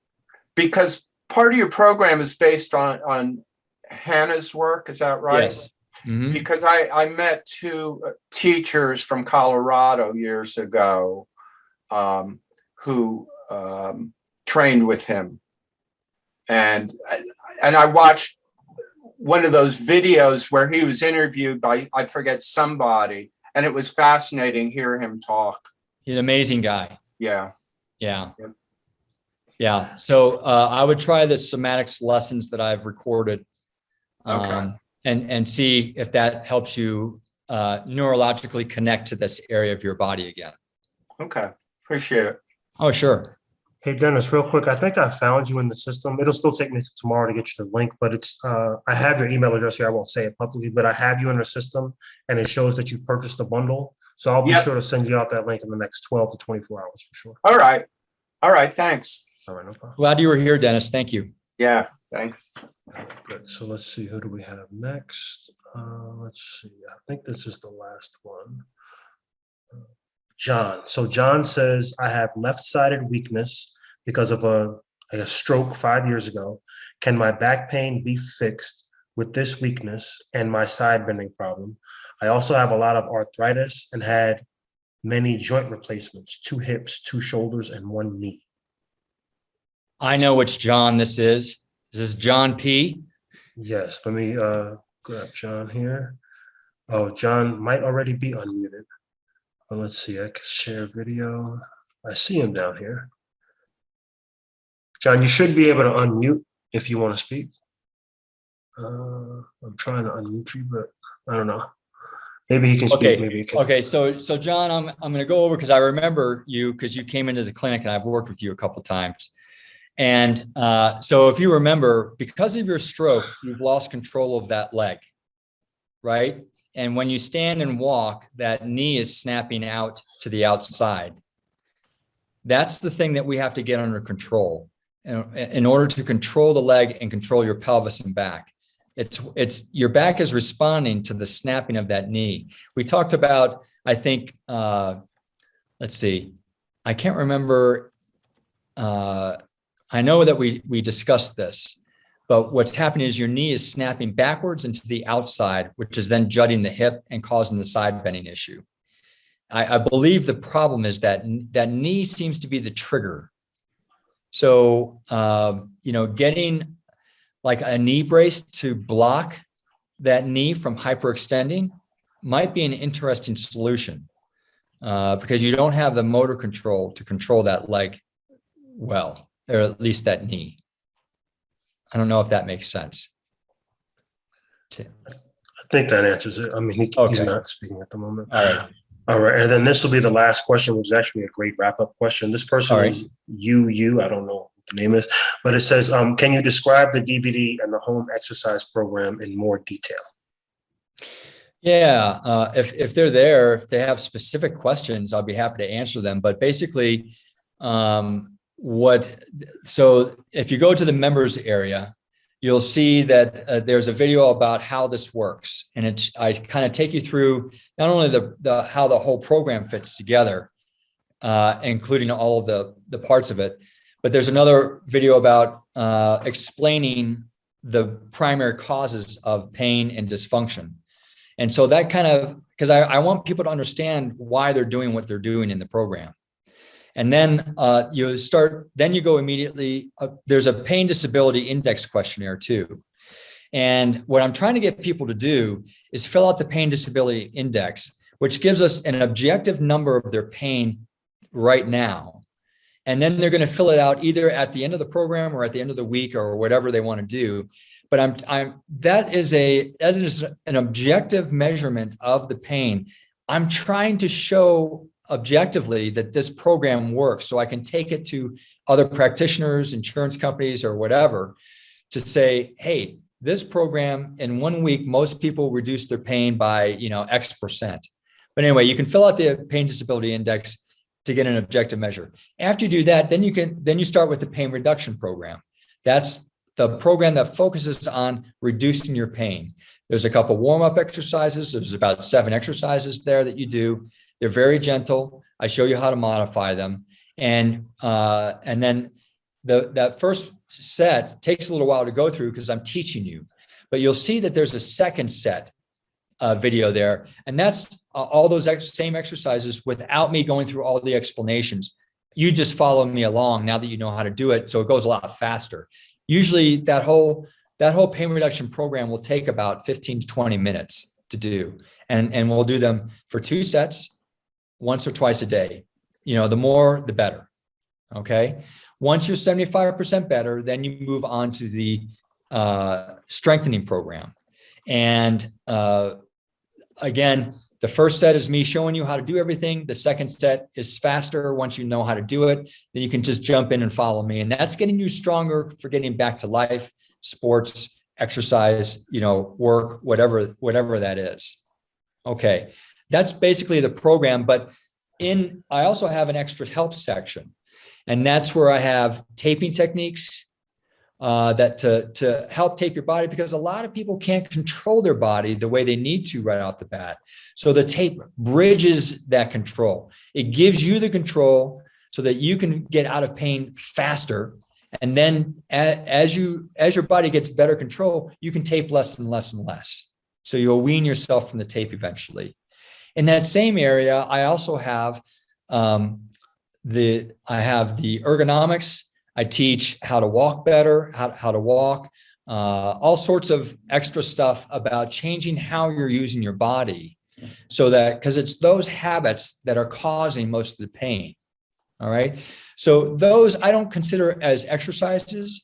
Because part of your program is based on Hannah's work, is that right? Yes. Mhm. Because I met 2 teachers from Colorado years ago who trained with him. And I watched one of those videos where he was interviewed by, I forget, somebody, and it was fascinating hear him talk. He's an amazing guy. Yeah. Yeah. Yep. Yeah. So I would try the somatics lessons that I've recorded Okay. and see if that helps you neurologically connect to this area of your body again. Okay. Appreciate it. Oh, sure. Hey, Dennis, real quick, I think I found you in the system. It'll still take me to tomorrow to get you the link, but it's I have your email address here. I won't say it publicly, but I have you in the system, and it shows that you purchased a bundle. So I'll be Yep. sure to send you out that link in the next 12 to 24 hours for sure. All right. All right. Thanks. All right, no problem. Glad you were here, Dennis. Thank you. Yeah. Thanks. Good. So let's see, who do we have next? Let's see. I think this is the last one. John. So John says, I have left-sided weakness because of a stroke 5 years ago. Can my back pain be fixed with this weakness and my side bending problem? I also have a lot of arthritis and had many joint replacements, 2 hips, 2 shoulders, and 1 knee. I know which John this is. Is this John P? Yes, let me grab John here. Oh, John might already be unmuted. But let's see, I can share video. I see him down here. John, you should be able to unmute if you want to speak. I'm trying to unmute you, but I don't know. Maybe he can speak, Okay. maybe he can. Okay. So John, I'm going to go over because I remember you because you came into the clinic and I've worked with you a couple of times. And so if you remember, because of your stroke, you've lost control of that leg, right? And when you stand and walk, that knee is snapping out to the outside. That's the thing that we have to get under control in order to control the leg and control your pelvis and back. It's your back is responding to the snapping of that knee. We talked about, I think, let's see, I can't remember. I know that we discussed this, but what's happening is your knee is snapping backwards into the outside, which is then jutting the hip and causing the side bending issue. I believe the problem is that knee seems to be the trigger. So, getting like a knee brace to block that knee from hyperextending might be an interesting solution because you don't have the motor control to control that leg well, or at least that knee. I don't know if that makes sense. I think that answers it. I mean, he's Okay. not speaking at the moment. All right. All right. And then this will be the last question, which is actually a great wrap-up question. This person All right. is I don't know what the name is, but it says, can you describe the DVD and the home exercise program in more detail? Yeah, if they're there, if they have specific questions, I'll be happy to answer them. But basically, so if you go to the members area, you'll see that there's a video about how this works, and I kind of take you through not only the how the whole program fits together, including all of the parts of it, but there's another video about explaining the primary causes of pain and dysfunction. And so that kind of, because I want people to understand why they're doing what they're doing in the program. And then you go immediately, there's a pain disability index questionnaire too. And what I'm trying to get people to do is fill out the pain disability index, which gives us an objective number of their pain right now. And then they're going to fill it out either at the end of the program or at the end of the week or whatever they want to do. But that is an objective measurement of the pain. I'm trying to show objectively that this program works, so I can take it to other practitioners, insurance companies, or whatever, to say, hey, this program in 1 week, most people reduce their pain by X%. But anyway, you can fill out the pain disability index to get an objective measure. After you do that, then you start with the pain reduction program. That's the program that focuses on reducing your pain. There's a couple warm-up exercises. There's about 7 exercises there that you do. They're very gentle. I show you how to modify them. And then that first set takes a little while to go through because I'm teaching you. But you'll see that there's a second set video there. And that's all those same exercises without me going through all the explanations. You just follow me along now that you know how to do it. So it goes a lot faster. Usually that whole pain reduction program will take about 15 to 20 minutes to do. And we'll do them for 2 sets, once or twice a day. The more, the better. Okay. Once you're 75% better, then you move on to the strengthening program. And again, the first set is me showing you how to do everything. The second set is faster. Once you know how to do it, then you can just jump in and follow me. And that's getting you stronger for getting back to life, sports, exercise, work, whatever that is. Okay. That's basically the program. But I also have an extra help section, and that's where I have taping techniques that to help tape your body, because a lot of people can't control their body the way they need to right off the bat. So the tape bridges that control. It gives you the control so that you can get out of pain faster. And then as your body gets better control, you can tape less and less and less. So you'll wean yourself from the tape eventually. In that same area, I also have the ergonomics. I teach how to walk better, how to walk, all sorts of extra stuff about changing how you're using your body, so that, because it's those habits that are causing most of the pain. All right. So those I don't consider as exercises,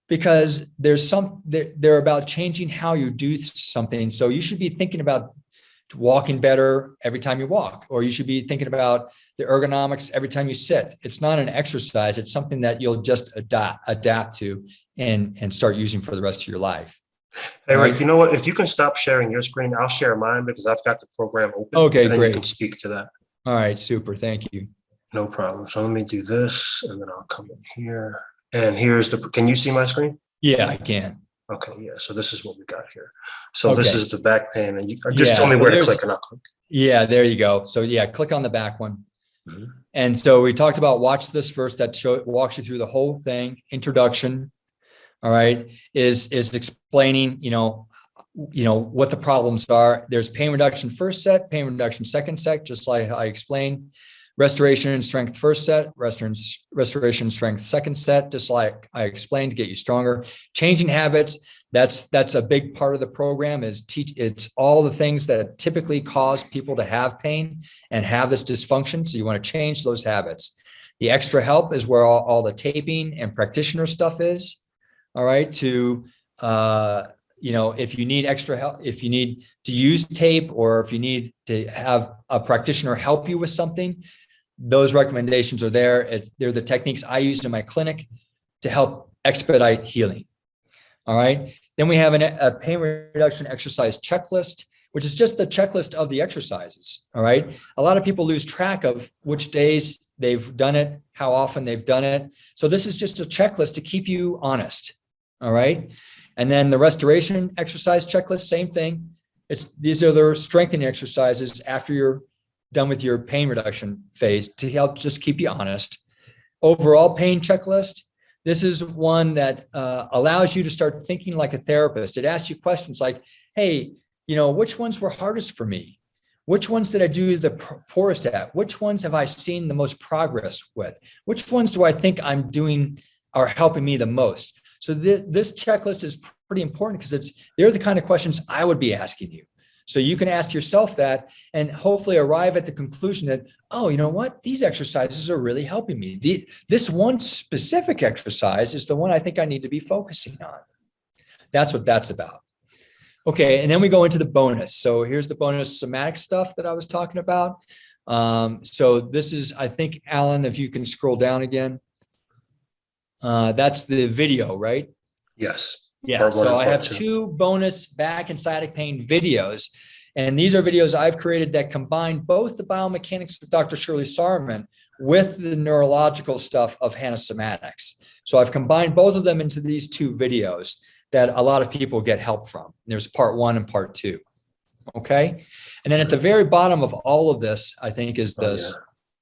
because they're about changing how you do something. So you should be thinking about walking better every time you walk, or you should be thinking about the ergonomics every time you sit. It's not an exercise. It's something that you'll just adapt to and start using for the rest of your life. Hey, Rick, you know what? If you can stop sharing your screen, I'll share mine because I've got the program open. Okay, and then great. You can speak to that. All right, super. Thank you. No problem. So let me do this, and then I'll come in here. And here's can you see my screen? Yeah, I can. Okay, yeah. So this is what we got here. So this Okay. is the back pain, and you just tell me where to click, and I'll click. Yeah, there you go. So yeah, click on the back one. Mhm. And so we talked about watch this first, that walks you through the whole thing. Introduction, all right, is explaining, what the problems are. There's pain reduction first set, pain reduction second set, just like I explained. Restoration and strength first set, restoration and strength second set, just like I explained, to get you stronger. Changing habits, that's a big part of the program, it's all the things that typically cause people to have pain and have this dysfunction. So you want to change those habits. The extra help is where all the taping and practitioner stuff is. All right, if you need extra help, if you need to use tape, or if you need to have a practitioner help you with something, those recommendations are there. They're the techniques I use in my clinic to help expedite healing. All right. Then we have a pain reduction exercise checklist, which is just the checklist of the exercises. All right. A lot of people lose track of which days they've done it, how often they've done it. So this is just a checklist to keep you honest. All right. And then the restoration exercise checklist, same thing. These are the strengthening exercises after you're done with your pain reduction phase to help just keep you honest. Overall pain checklist. This is one that allows you to start thinking like a therapist. It asks you questions like, hey, which ones were hardest for me? Which ones did I do the poorest at? Which ones have I seen the most progress with? Which ones do I think I'm doing are helping me the most? So this checklist is pretty important because they're the kind of questions I would be asking you. So you can ask yourself that and hopefully arrive at the conclusion that, oh, you know what? These exercises are really helping me. This one specific exercise is the one I think I need to be focusing on. That's what that's about. Okay, and then we go into the bonus. So here's the bonus somatic stuff that I was talking about. So this is, I think, Alan, if you can scroll down again. That's the video, right? Yes. Yeah, so I have 2 bonus back and sciatic pain videos. And these are videos I've created that combine both the biomechanics of Dr. Shirley Sarman with the neurological stuff of Hannah Somatics. So I've combined both of them into these 2 videos that a lot of people get help from. There's part 1 and part 2. Okay. And then at the very bottom of all of this, I think, is the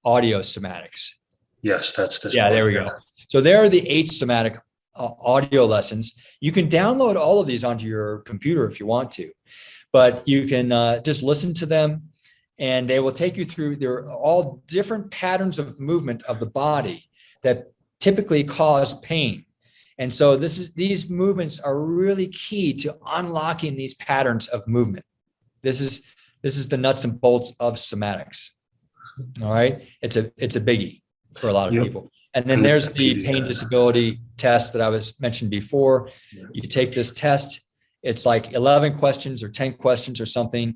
audio somatics. Yes, that's this. Yeah, there we go. So there are the 8 somatic audio lessons. You can download all of these onto your computer if you want to, but you can just listen to them and they will take you through. They're all different patterns of movement of the body that typically cause pain. And so these movements are really key to unlocking these patterns of movement. This is the nuts and bolts of somatics. All right. It's a biggie for a lot of people. And then there's the pain disability test that I was mentioned before. You take this test, it's like 11 questions or 10 questions or something.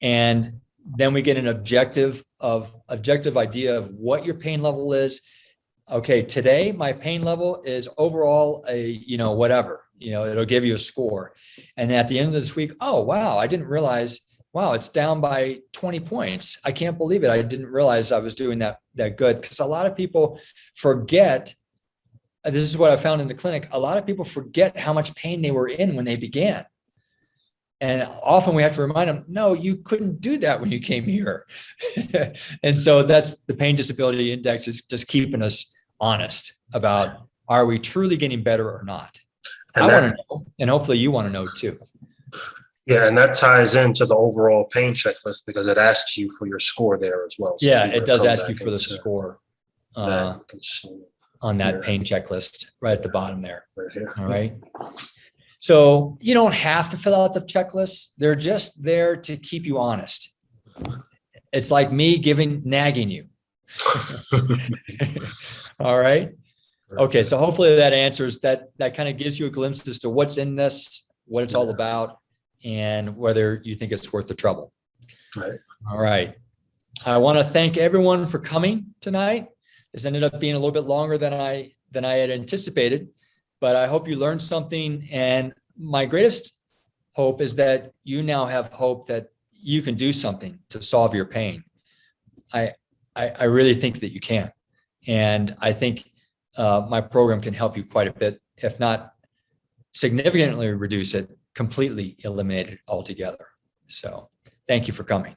And then we get an objective idea of what your pain level is. Okay, today my pain level is overall whatever, it'll give you a score. And at the end of this week, oh, wow, I didn't realize, wow, it's down by 20 points. I can't believe it. I didn't realize I was doing that good. Because a lot of people forget, this is what I found in the clinic, a lot of people forget how much pain they were in when they began. And often we have to remind them, no, you couldn't do that when you came here. And so that's the pain disability index, is just keeping us honest about, are we truly getting better or not? I want to know, and hopefully you want to know too. Yeah, and that ties into the overall pain checklist because it asks you for your score there as well. So yeah, it does ask you for the score on that here. Pain checklist right at the bottom there. Right here. All right. So you don't have to fill out the checklist. They're just there to keep you honest. It's like me nagging you. All right. Okay, so hopefully that answers that. That kind of gives you a glimpse as to what's in this, what it's all Yeah. about, and whether you think it's worth the trouble. Right. All right. I want to thank everyone for coming tonight. This ended up being a little bit longer than I had anticipated, but I hope you learned something. And my greatest hope is that you now have hope that you can do something to solve your pain. I really think that you can. And I think my program can help you quite a bit, if not significantly reduce it, completely eliminate it altogether. So thank you for coming.